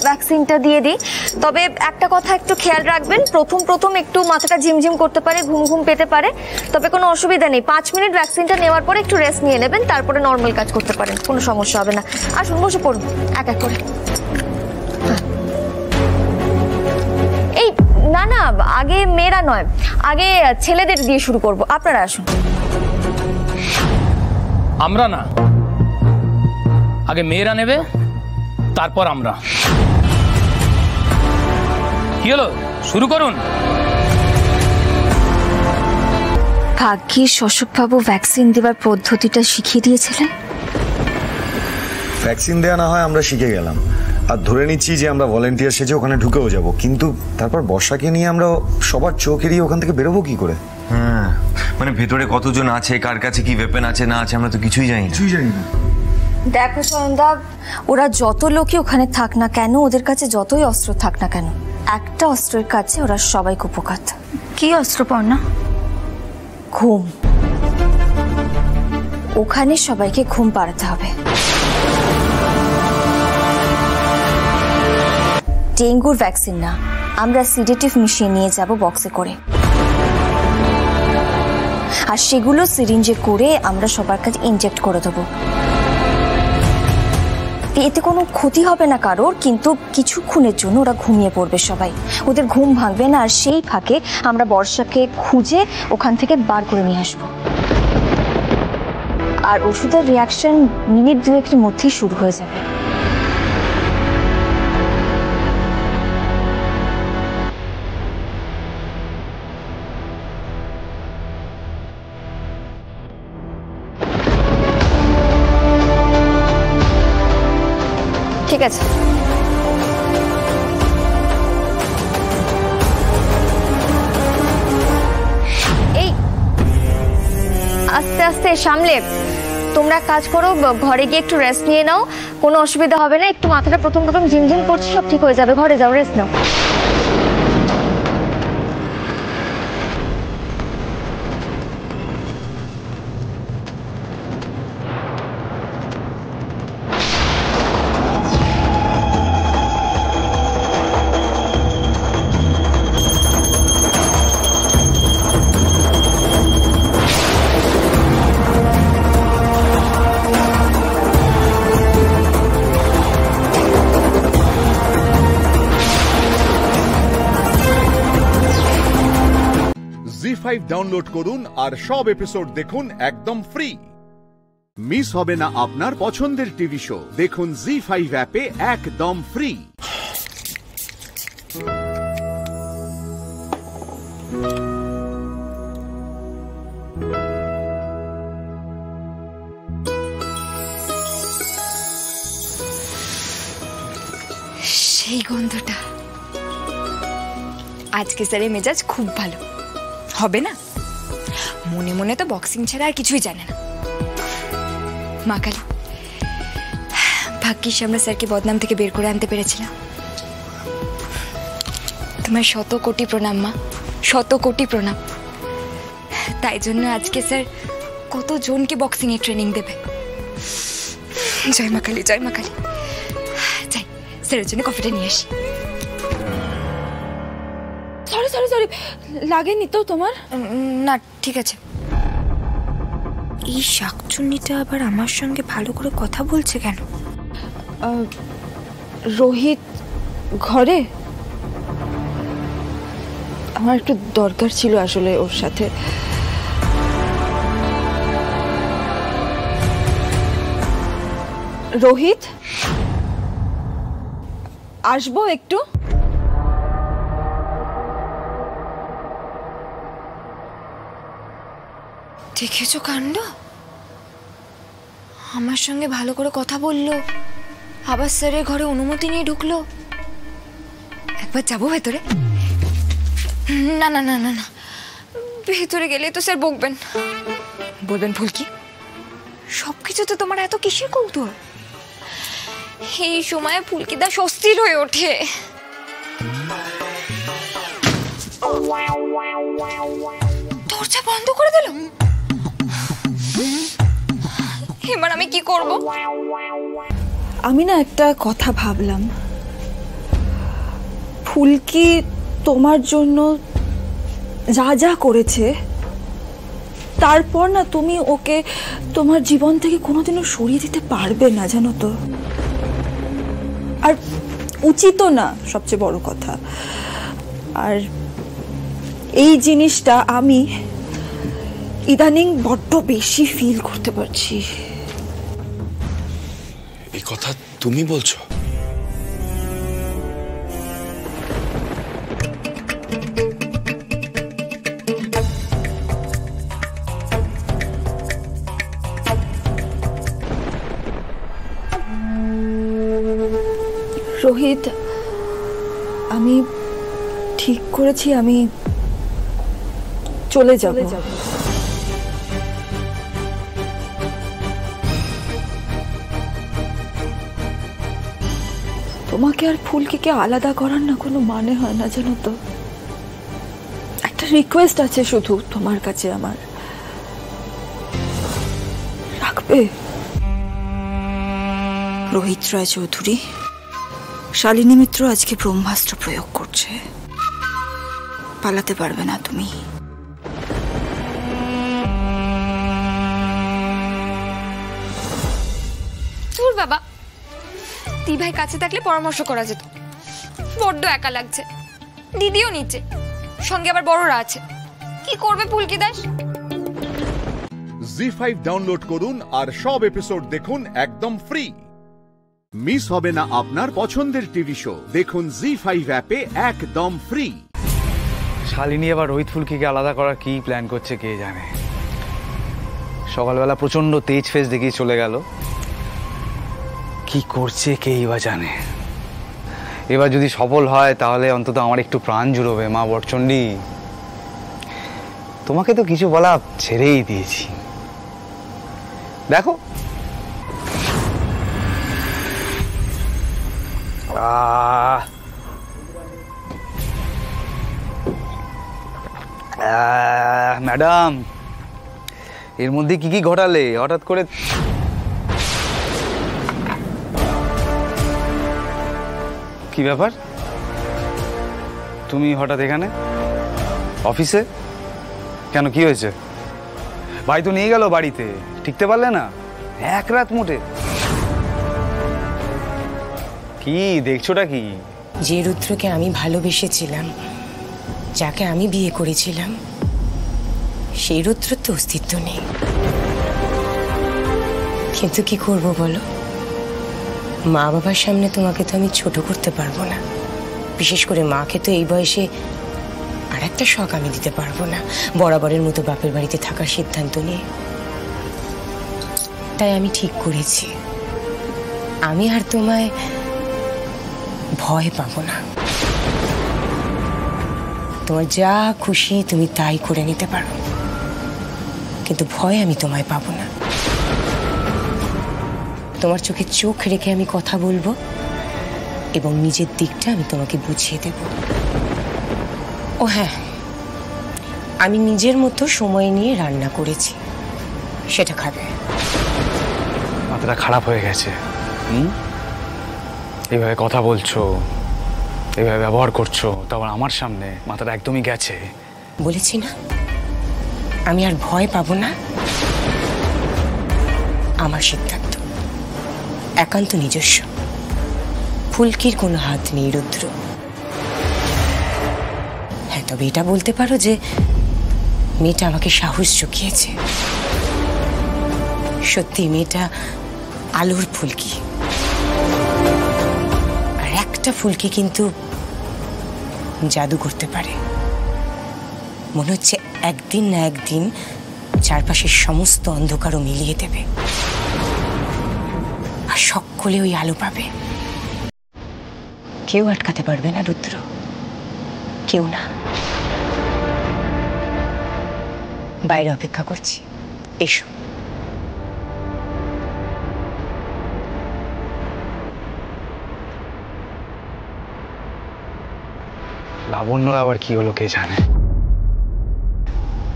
ভ্যাকসিনটা দিয়ে দিই। তবে একটা কথা একটু খেয়াল রাখবেন, প্রথম একটু মাথাটা ঝিমঝিম করতে পারে, ঘুম ঘুম পেতে পারে, তবে কোনো অসুবিধা নেই। 5 মিনিট ভ্যাকসিনটা নেওয়ার পরে একটু রেস্ট নিয়ে নেবেন, তারপরে নর্মাল কাজ করতে পারেন, কোনো সমস্যা হবে না। আসুন, বসে পড়ুন এক এক করে। এই না না, আগে মেয়েরা নয়, আগে ছেলেদের দিয়ে শুরু করব। আপনারা আসুন। আমরা না, আগে মেয়েরা নেবে, তারপর আমরা। কি হলো, শুরু করুন। ভাগ্যিস অশোকবাবু ভ্যাকসিন দেওয়ার পদ্ধতিটা শিখিয়ে দিয়েছিলেন। ভ্যাকসিন দেয়া না হয় আমরা শিখে গেলাম, আর ধরে নিচ্ছি যে আমরা ভলেন্টিয়ার সেজে ওখানে ঢুকেও যাব, কিন্তু তারপর বর্ষাকে নিয়ে আমরা সবার চোখ এড়িয়ে ওখান থেকে বেরোবো কি করে? হ্যাঁ, মানে ভেতরে কতজন আছে, কার কাছে কি ওয়েপন আছে না আছে আমরা তো কিছুই জানি না। দেখো সন্ধ্যা, ওরা যত লোকই ওখানে থাক না কেন, ওদের কাছে যতই অস্ত্র থাক না কেন, একটা অস্ত্রের কাছে ওরা সবাই কুপোকাত। কি অস্ত্র পড়না? ঘুম। ওখানে সবাইকে ঘুম পাড়াতে হবে। ডেঙ্গুর ভ্যাকসিন না, আমরা সিডেটিভ মিশিয়ে নিয়ে যাব বক্সে করে, আর সেগুলো সিরিঞ্জে করে আমরা সবার কাছে ইনজেক্ট করে দেবো। এতে কোনো ক্ষতি হবে না কারোর, কিন্তু কিছুক্ষণের জন্য ওরা ঘুমিয়ে পড়বে সবাই, ওদের ঘুম ভাঙবে না, আর সেই ফাঁকে আমরা বর্ষাকে খুঁজে ওখান থেকে বার করে নিয়ে আসবো। আর ওষুধের রিয়াকশন মিনিট 2-1-এর মধ্যেই শুরু হয়ে যাবে। আস্তে সামলে তোমরা কাজ করো, ঘরে গিয়ে একটু রেস্ট নিয়ে নাও, কোনো অসুবিধা হবে না। একটু মাথাটা প্রথম ঝিমঝিম করছে, সব ঠিক হয়ে যাবে। ঘরে যাও, রেস্ট নাও। জি5 ডাউনলোড করুন আর সব এপিসোড দেখুন একদম ফ্রি। মিস হবে না আপনার পছন্দের টিভি শো, দেখুন জি5 অ্যাপে একদম ফ্রি। সেই গন্ধটা, আজকে স্যারের মেজাজ খুব ভালো হবে না? মনে মনে তো বক্সিং ছাড়া আর কিছুই জানে না। মা কালী, ভাগ্যিস আমরা স্যারকে বদনাম থেকে বের করে আনতে পেরেছিলাম। তোমার শত কোটি প্রণাম মা, শত কোটি প্রণাম। তাই জন্য আজকে স্যার কতজনকে বক্সিং এর ট্রেনিং দেবে। জয় মা কালী, জয় মা কালী। যাই স্যারের জন্য কফিটা নিয়ে আসি। সরি সরি সরি, লাগেনি তো তোমার? না ঠিক আছে। এই শাকচুন্নিটা আবার আমার সঙ্গে ভালো করে কথা বলছে কেন? রোহিত ঘরে? আমার একটু দরকার ছিল আসলে ওর সাথে। রোহিত, আসবো একটু? দেখেছো কাণ্ড, আমার সঙ্গে ভালো করে কথা বললো, আবার স্যারের ঘরে অনুমতি নিয়ে ঢুকলো। একবার যাবো ভেতরে? না না না না না, ভেতরে গেলে তো স্যার বকবেন। বলবেন ফুলকি, সবকিছু তো তোমার এত কিসের কৌতূহল? এই সময় ফুলকিদা স্বস্তির হয়ে ওঠে। দরজা বন্ধ করে দিল। এবার আমি কি করব? আমি না একটা কথা ভাবলাম, ফুলকি তোমার জন্য যা যা করেছে, তারপর না তুমি ওকে তোমার জীবন থেকে কোনোদিনও সরিয়ে দিতে পারবে না, জানো তো। আর উচিতও না, সবচেয়ে বড় কথা। আর এই জিনিসটা আমি ইদানিং বড্ড বেশি ফিল করতে পারছি। এই কথা তুমি বলছো? রোহিত, আমি ঠিক করেছি আমি চলে যাব। তোমাকে আর ফুলকিকে আলাদা করার না কোনো মানে হয় না, জানো তো। একটা রিকোয়েস্ট আছে শুধু তোমার কাছে আমার, রাখবে? রোহিত রায় চৌধুরী, শালিনী মিত্র আজকে ব্রহ্মাস্ত্র প্রয়োগ করছে, পালাতে পারবে না তুমি। তোর বাবা, তুই ভাই কাছে থাকলে পরামর্শ করা যেত। বড্ড একা লাগছে, দিদিও নিচে, সঙ্গে আবার বড়রা আছে। কি করবে ফুলকি দাস? জি5 ডাউনলোড করুন আর সব এপিসোড দেখুন একদম ফ্রি। মিস হবে না আপনার পছন্দের টিভি শো, দেখুন জি5 অ্যাপে একদম ফ্রি। শালিনী আবার রোহিত ফুলকিকে আলাদা করার কি প্ল্যান করছে কে জানে। সকালবেলা প্রচন্ড তেজ ফেজ দেখিয়ে চলে গেল, কি করছে কেই বা জানে। এবার যদি সফল হয় তাহলে অন্তত আমার একটু প্রাণ জুড়বে। মা বটচণ্ডী, তোমাকে তো কিছু বলা ছেড়েই দিয়েছি, দেখো। ম্যাডাম, এর মধ্যে কি কি ঘটালে হঠাৎ করে? কি ব্যাপার, তুমি হঠাৎ এখানে অফিসে কেন? কি হয়েছে? ভাই তো নিয়ে গেল বাড়িতে, ঠিকতে পারলে না? এক রাত মোটে। কি দেখছোটা কি? যে রুদ্রকে আমি ভালোবেসেছিলাম, যাকে আমি বিয়ে করেছিলাম, সেই রুদ্রর তো অস্তিত্ব নেই। কিন্তু কি করব বলো, মা বাবার সামনে তোমাকে তো আমি ছোট করতে পারবো না। বিশেষ করে মাকে তো এই বয়সে আর একটা শখ আমি দিতে পারবো না, বরাবরের মতো বাপের বাড়িতে থাকার সিদ্ধান্ত নিয়ে। তাই আমি ঠিক করেছি, আমি আর তোমায় ভয় পাবো না। তোমার যা খুশি তুমি তাই করে নিতে পারো, কিন্তু ভয় আমি তোমায় পাবো না। তোমার চোখে চোখ রেখে আমি কথা বলবো এবং নিজের দিকটা আমি তোমাকে বুঝিয়ে দেব। ও হ্যাঁ, আমি নিজের মতো সময় নিয়ে রান্না করেছি, সেটা খাবে। মাথাটা খারাপ হয়ে গেছে। এইভাবে কথা বলছো, এইভাবে ব্যবহার করছো, তারপর আমার সামনে, মাথাটা একদমই গেছে। বলেছি না আমি আর ভয় পাবো না। আমার সিদ্ধান্ত একান্ত নিজস্ব, ফুলকির কোনো হাত নেই রুদ্র। হ্যাঁ, তবে এটা বলতে পারো যে মেয়েটা আমাকে সাহস জুগিয়েছে। সত্যি মেয়েটা আলোর ফুলকি, আর একটা ফুলকি কিন্তু জাদু করতে পারে। মনে হচ্ছে একদিন না একদিন চারপাশের সমস্ত অন্ধকারও মিলিয়ে দেবে, আর সকলে ওই আলো পাবে। কেউ আটকাতে পারবে না রুদ্র, কেউ না। বাইরে অপেক্ষা করছি, এসো। লাবণ্য আবার কি হলো কে জানে।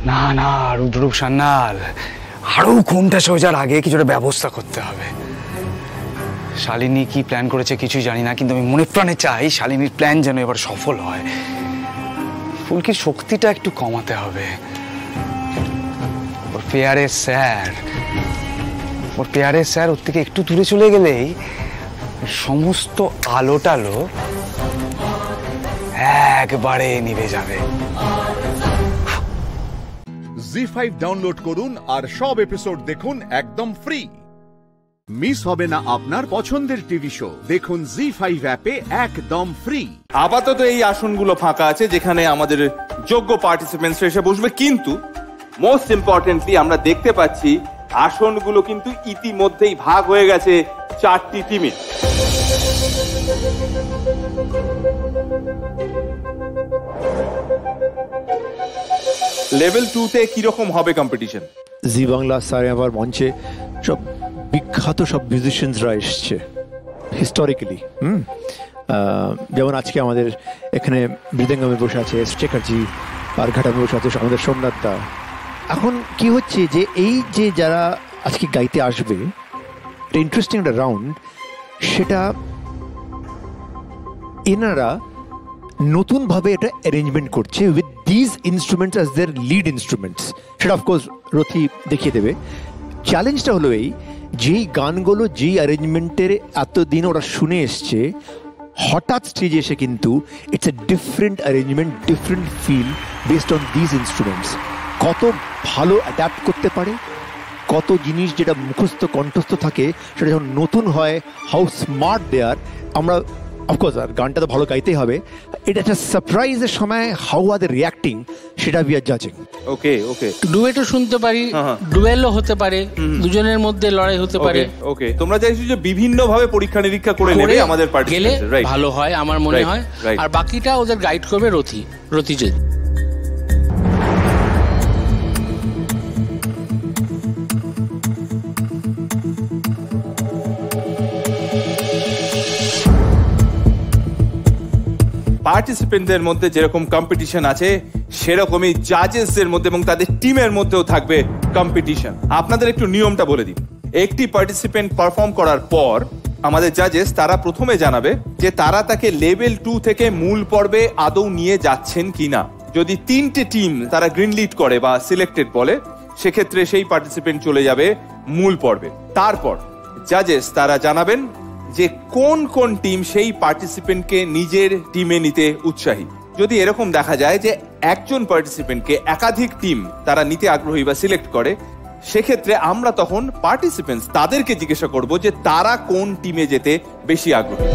না না, রুদ্ররূপ সান্যাল, আরো ঘুমটা সোজার আগে কিছুটা ব্যবস্থা করতে হবে। শালিনী কি প্ল্যান করেছে কিছুই জানি না, কিন্তু আমি মনে প্রাণে চাই শালিনীর প্ল্যান যেন এবার সফল হয়। ফুলকির শক্তিটা একটু কমাতে হবে। ওর পেয়ারের স্যার ওর থেকে একটু দূরে চলে গেলেই সমস্ত আলো টালো একবারে নিভে যাবে। জি5 ডাউনলোড করুন আর সব এপিসোড দেখুন একদম ফ্রি। মিস হবে না আপনার পছন্দের টিভি শো, দেখুন জি5 অ্যাপে একদম ফ্রি। আপাতত এই আসনগুলো ফাঁকা আছে যেখানে আমাদের যোগ্য পার্টিসিপেন্টস এসে বসবে, কিন্তু মোস্ট ইম্পর্টেন্টলি আমরা দেখতে পাচ্ছি আসনগুলো কিন্তু ইতিমধ্যেই ভাগ হয়ে গেছে 4টি টিমে। লেভেল 2-তে কিরকম হবে কম্পিটিশন? জি বাংলা স্যার আবার মঞ্চে সব বিখ্যাত সব মিউজিশিয়ানসরা এসছে হিস্টোরিক্যালি। যেমন আজকে আমাদের এখানে মৃদঙ্গমে বসে আছে শেখরজি, পারঘাটামে বসে আছে আমাদের সোমনাথ দা। এখন কি হচ্ছে যে এই যে যারা আজকে গাইতে আসবে, একটা ইন্টারেস্টিং একটা রাউন্ড, সেটা এনারা নতুনভাবে এটা অ্যারেঞ্জমেন্ট করছে with these instruments as their lead instruments. সেটা অফকোর্স রথি দেখিয়ে দেবে। চ্যালেঞ্জটা হলো এই, যেই গানগুলো যেই অ্যারেঞ্জমেন্টের এতদিন ওরা শুনে এসছে, হঠাৎ স্টেজে এসে কিন্তু it's a different arrangement, different feel based on these instruments. কত ভালো অ্যাডাপ্ট করতে পারে, কত জিনিস যেটা মুখস্থ কণ্ঠস্থ থাকে সেটা যখন নতুন হয়, হাউ স্মার্ট দে আর। আমরা অফকোর্স আর গানটা তো ভালো গাইতেই হবে, এটা একটা সারপ্রাইজের সময় হাউ আর দে রিয়াক্টিং, সেটা উই আর জাজিং। ওকে ওকে, ডুয়েটও শুনতে পারি, ডুয়েলও হতে পারে, দুজনের মধ্যে লড়াই হতে পারে। ওকে, তোমরা চাইছো যে বিভিন্ন ভাবে পরীক্ষা নিরীক্ষা করে নেবে আমাদের পার্টিসিপেন্টস, রাইট? ভালো হয় আমার মনে হয়, আর বাকিটা ওদের গাইড করবে রথি। পার্টিসিপেন্টদের মধ্যে যেরকম কম্পিটিশন আছে সেরকমই জাজেসদের মধ্যে এবং তাদের টিমের মধ্যেও থাকবে কম্পিটিশন। আপনাদের একটু নিয়মটা বলে দিই। একটি পার্টিসিপেন্ট পারফর্ম করার পর আমাদের জাজেস তারা প্রথমে জানাবে যে তারা তাকে লেভেল 2 থেকে মূল পর্বে আদৌ নিয়ে যাচ্ছেন কিনা। যদি 3টে টিম তারা গ্রিন লিড করে বা সিলেক্টেড বলে, সেক্ষেত্রে সেই পার্টিসিপেন্ট চলে যাবে মূল পর্বে। তারপর জাজেস তারা জানাবেন যে কোন কোন টিম সেই পার্টিসিপেন্টকে নিজের টিমে নিতে উৎসাহী। যদি এরকম দেখা যায় যে একজন পার্টিসিপেন্টকে একাধিক টিম তারা নিতে আগ্রহী বা সিলেক্ট করে, সেক্ষেত্রে আমরা তখন পার্টিসিপেন্টস তাদেরকে জিজ্ঞাসা করব যে তারা কোন টিমে যেতে বেশি আগ্রহী।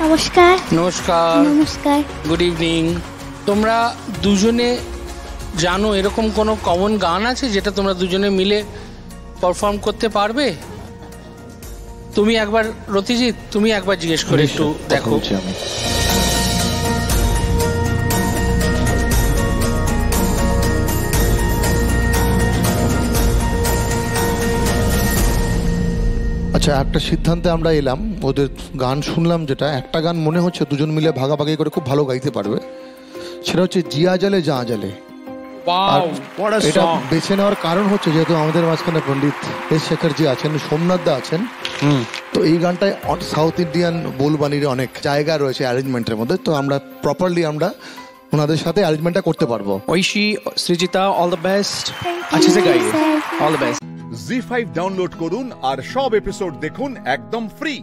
নমস্কার। নমস্কার। নমস্কার। Good evening. তোমরা দুজনে জানো এরকম কোনো কমন গান আছে যেটা তোমরা দুজনে মিলে পারফর্ম করতে পারবে? তুমি একবার, রতিজিৎ তুমি একবার জিজ্ঞেস করে একটু দেখো। আচ্ছা, একটা সিদ্ধান্তে আমরা এলাম, ওদের গান শুনলাম, যেটা একটা গান মনে হচ্ছে দুজন মিলে ভাগাভাগি করে খুব ভালো গাইতে পারবে, সেটা হচ্ছে জিয়া জালে যা জালে। এটা বেছে নেওয়ার কারণ হচ্ছে যেহেতু আমাদের মাঝখানে পণ্ডিত এস শেখরজি আছেন, সোমনাথ দা আছেন, তো এই গানটায় সাউথ ইন্ডিয়ান বোলবানির অনেক জায়গা রয়েছে অ্যারেঞ্জমেন্টের মধ্যে, তো আমরা প্রপারলি আমরা ওনাদের সাথে অ্যারেঞ্জমেন্টটা করতে পারবো। Aishi, Srijita, all the best, अच्छे से गाइए, all the best. ZEE5 download করুন আর সব এপিসোড দেখুন একদম ফ্রি।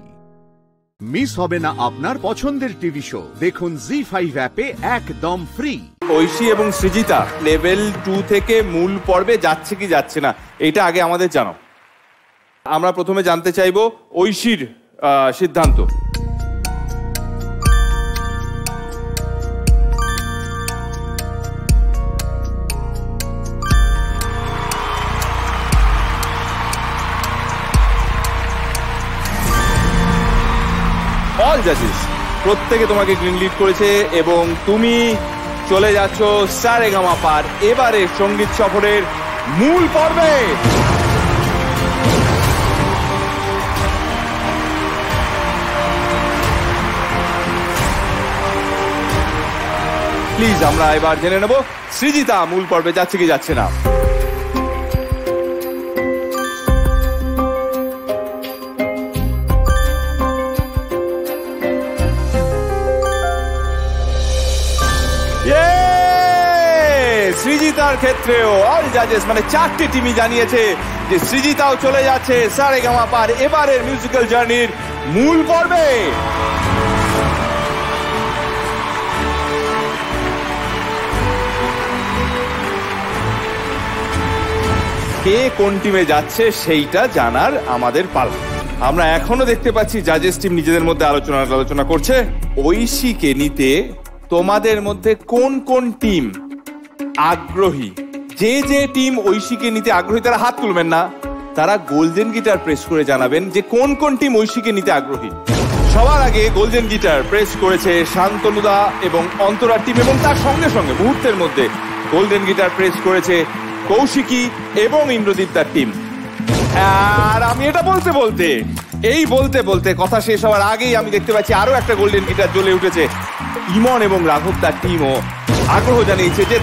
মিস হবে না আপনার পছন্দের টিভি শো, দেখুন জি5 অ্যাপে একদম ফ্রি। ঐশী এবং সৃজিতা লেভেল 2 থেকে মূল পর্বে যাচ্ছে কি যাচ্ছে না, এটা আগে আমাদের জানাও। আমরা প্রথমে জানতে চাইবো ঐশীর সিদ্ধান্ত। অল জাজেস প্রত্যেকে তোমাকে গ্রিন লিড করেছে এবং তুমি চলে যাচ্ছ সারেগামাপার এবারে সঙ্গীত সফরের মূল পর্বে। প্লিজ আমরা এবার জেনে নেব সৃজিতা মূল পর্বে যাচ্ছে কি যাচ্ছে না। সৃজিতার ক্ষেত্রেও অল জাজেস মানে 4টে টিমই জানিয়েছে যে সৃজিতাও চলে যাচ্ছে সারেগামাপার এবারের মিউজিক্যাল জার্নির মূল পর্বে। কে কোন টিমে যাচ্ছে সেইটা জানার আমাদের পালা। আমরা এখনো দেখতে পাচ্ছি জাজেস টিম নিজেদের মধ্যে আলোচনা করছে ঐশীকে নিতে তোমাদের মধ্যে কোন কোন টিম আগ্রহী। যে যে টিম ঐশীকে নিতে আগ্রহী তারা হাত তুলবেন না, তারা গোল্ডেন গিটার প্রেস করে জানাবেন যে কোন কোন টিম ঐশীকে নিতে আগ্রহী। সবার আগে গোল্ডেন গিটার প্রেস করেছে শান্তনুদা এবং অন্তরার টিম, এবং তার সঙ্গে সঙ্গে মুহূর্তের মধ্যে গোল্ডেন গিটার প্রেস করেছে কৌশিকী এবং ইন্দ্রদীপ তার টিম। আর আমি এটা বলতে বলতে কথা শেষ হওয়ার আগেই আমি দেখতে পাচ্ছি আরো একটা গোল্ডেন গিটার জ্বলে উঠেছে। ইমন এবং রাঘব তার টিমও আগ্রহ জানিয়েছে যে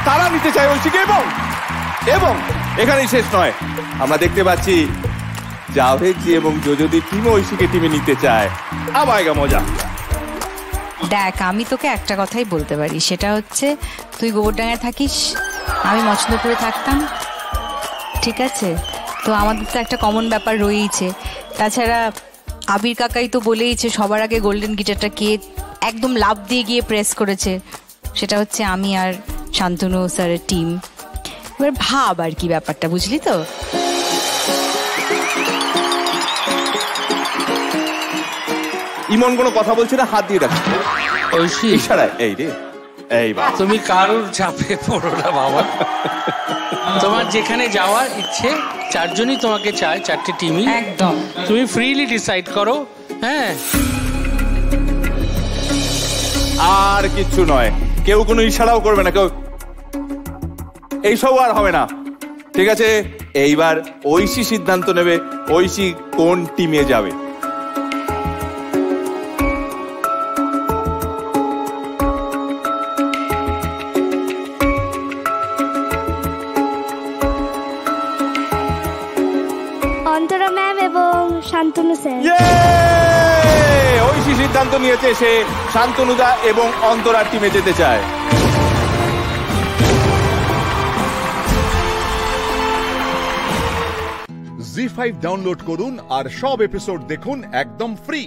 তারা নিতে চায় ঐশীকে, এবং এখানেই শেষ নয়, আমরা দেখতে পাচ্ছি জাভেদজি এবং যোজদি টিমও ঐশীকে টিমে নিতে চায়। আবাইগা মজা। দেখ, আমি তোকে একটা কথাই বলতে পারি, সেটা হচ্ছে তুই গোবরডাঙ্গায় থাকিস, আমি মচন্দপুরে থাকতাম, ঠিক আছে? তো আমাদের তো একটা কমন ব্যাপার রয়েইছে। তাছাড়া আবির কাকাই তো বলেইছে সবার আগে গোল্ডেন গিটারটা কে একদম লাভ দিয়ে গিয়ে প্রেস করেছে, সেটা হচ্ছে আমি আর শান্তনু স্যারের টিম। এবার ভাব আর কি ব্যাপারটা, বুঝলি তো? ইমন কোনো কথা বলছে না, হাত দিয়ে রাখছে ইশারায়। এই রে, এই বাবা, তুমি কারোর চাপে পড়ো না বাবা। তোমার যেখানে যাওয়ার ইচ্ছে, 4 জনই তোমাকে চায়, 4টে টিমই একদম। তুমি ফ্রিলি ডিসাইড করো। হ্যাঁ, আর কিচ্ছু নয়, কেউ কোনো ইশারাও করবে না, কেউ এইসব আর হবে না। ঠিক আছে, এইবার ঐশী সিদ্ধান্ত নেবে ঐশী কোন টিমে যাবে। অন্তরা ম্যাম এবং শান্তনু স্যার। ঐশী সিদ্ধান্ত নিয়েছে সে শান্তনুদা এবং অন্তরার টিমে যেতে চায়। জি5 ডাউনলোড করুন আর সব এপিসোড দেখুন একদম ফ্রি।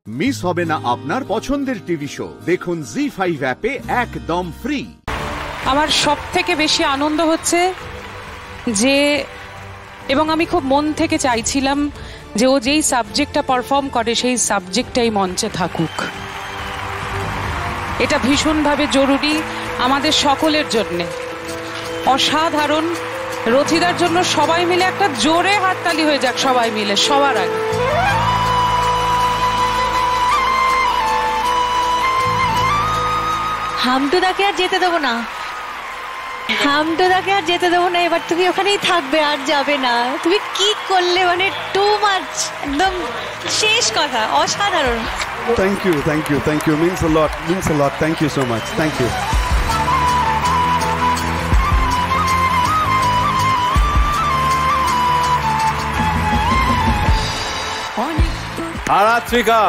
মিস হবে না আপনার পছন্দের টিভি শো, দেখুন জি5 অ্যাপে একদম ফ্রি। আমার সব থেকে বেশি আনন্দ হচ্ছে যে, এবং আমি খুব মন থেকে চাইছিলাম যে ও যেই সাবজেক্টটা পারফর্ম করে সেই সাবজেক্টটাই মঞ্চে থাকুক। এটা ভীষণভাবে জরুরি আমাদের সকলের জন্যে। অসাধারণ। রথিদার জন্য সবাই মিলে একটা জোরে হাততালি হয়ে যাক, সবাই মিলে সবার আগে। হামটুদাকে আর যেতে দেবো না, হামটুদাকে আর যেতে দেবো না। এবার তুমি ওখানেই থাকবে, আর যাবে না। তুমি কি করলে, মানে টু মাচ, একদম শেষ কথা, অসাধারণ। Thank you, thank you, thank you. Means a lot, means a lot. Thank you so much. Thank you. Aratrika,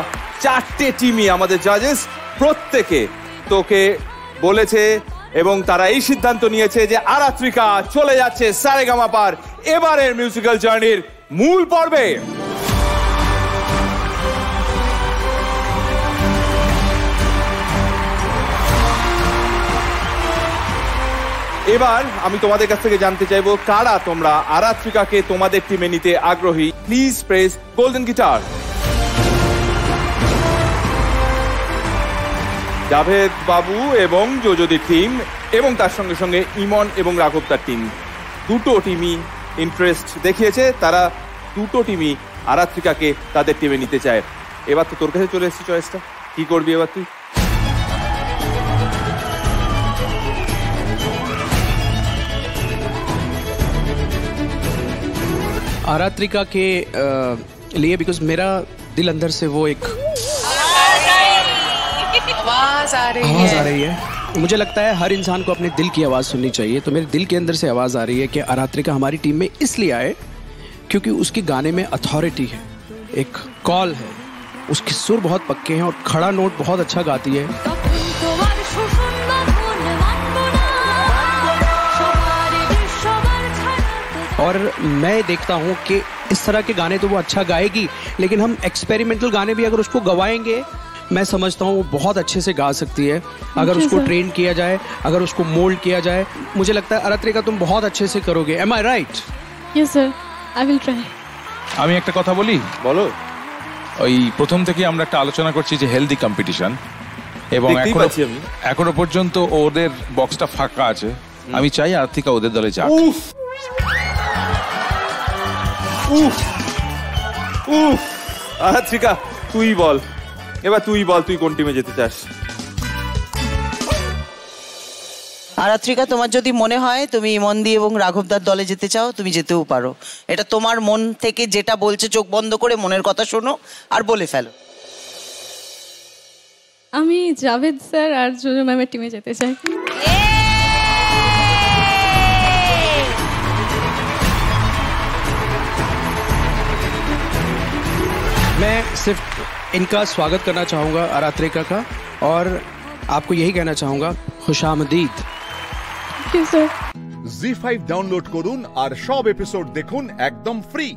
4টে টিমই আমাদের জাজেস প্রত্যেকে তোকে বলেছে এবং তারা এই সিদ্ধান্ত নিয়েছে যে আরাত্রিকা চলে যাচ্ছে সারেগামাপার এবারের মিউজিক্যাল জার্নির মূল পর্বে। এবার আমি তোমাদের কাছ থেকে জানতে চাইবো কারা তোমরা আরাত্রিকাকে তোমাদের টিমে নিতে আগ্রহী। Please press golden guitar. Javed বাবু এবং যোজদি টিম এবং তার সঙ্গে সঙ্গে ইমন এবং রাঘব তার টিম, দুটো টিমই ইন্টারেস্ট দেখিয়েছে। তারা দুটো টিমই আরাত্রিকাকে তাদের টিমে নিতে চায়। এবার তো তোর কাছে চলে এসেছি চয়েসটা, কি করবি এবার তুই? आरात्रिका के लिए बिकॉज मेरा दिल अंदर से वो एक आवाज आ रही है। मुझे लगता है हर इंसान को अपने दिल की आवाज़ सुननी चाहिए। तो मेरे दिल के अंदर से आवाज़ आ रही है कि आरात्रिका हमारी टीम में इसलिए आए क्योंकि उसके गाने में अथॉरिटी है, एक कॉल है, उसके सुर बहुत पक्के हैं और खड़ा नोट बहुत अच्छा गाती है। और मैं देखता हूँ कि इस तरह के गाने तो वो अच्छा गाएगी, लेकिन हम एक्सपेरिमेंटल गाने भी अगर उसको गवाएंगे, मैं समझता हूँ वो बहुत अच्छे से गा सकती है अगर उसको ट्रेन किया जाए, अगर उसको मोल्ड किया जाए। मुझे लगता है आरात्रिका तुम बहुत अच्छे से करोगे। Am I right? Yes sir, I will try. আমি একটা কথা বলি। বলো। ওই প্রথম থেকে আমরা একটা আলোচনা করছি যে হেলদি কম্পিটিশন, এবং এখনো পর্যন্ত ওদের বক্সটা ফাঁকা আছে। আমি চাই আরাত্রিকা ওদের দলে যাক। আরাত্রিকা তুই বল, এবার তুই বল তুই কোন টিমে যেতে চাস? আরাত্রিকা, তোমার যদি মনে হয় তুমি ইমনদি এবং রাঘবদার দলে যেতে চাও, তুমি যেতেও পারো। এটা তোমার মন থেকে যেটা বলছে, চোখ বন্ধ করে মনের কথা শোনো আর বলে ফেলো। আমি জাভেদ স্যার আর জোজো ম্যামের টিমে যেতে চাই। मैं सिर्फ इनका स्वागत करना चाहूँगा आरात्रिका का, और आपको यही कहना चाहूँगा खुशामदीद। জি5 ডাউনলোড করুন আর সব এপিসোড দেখুন একদম ফ্রি।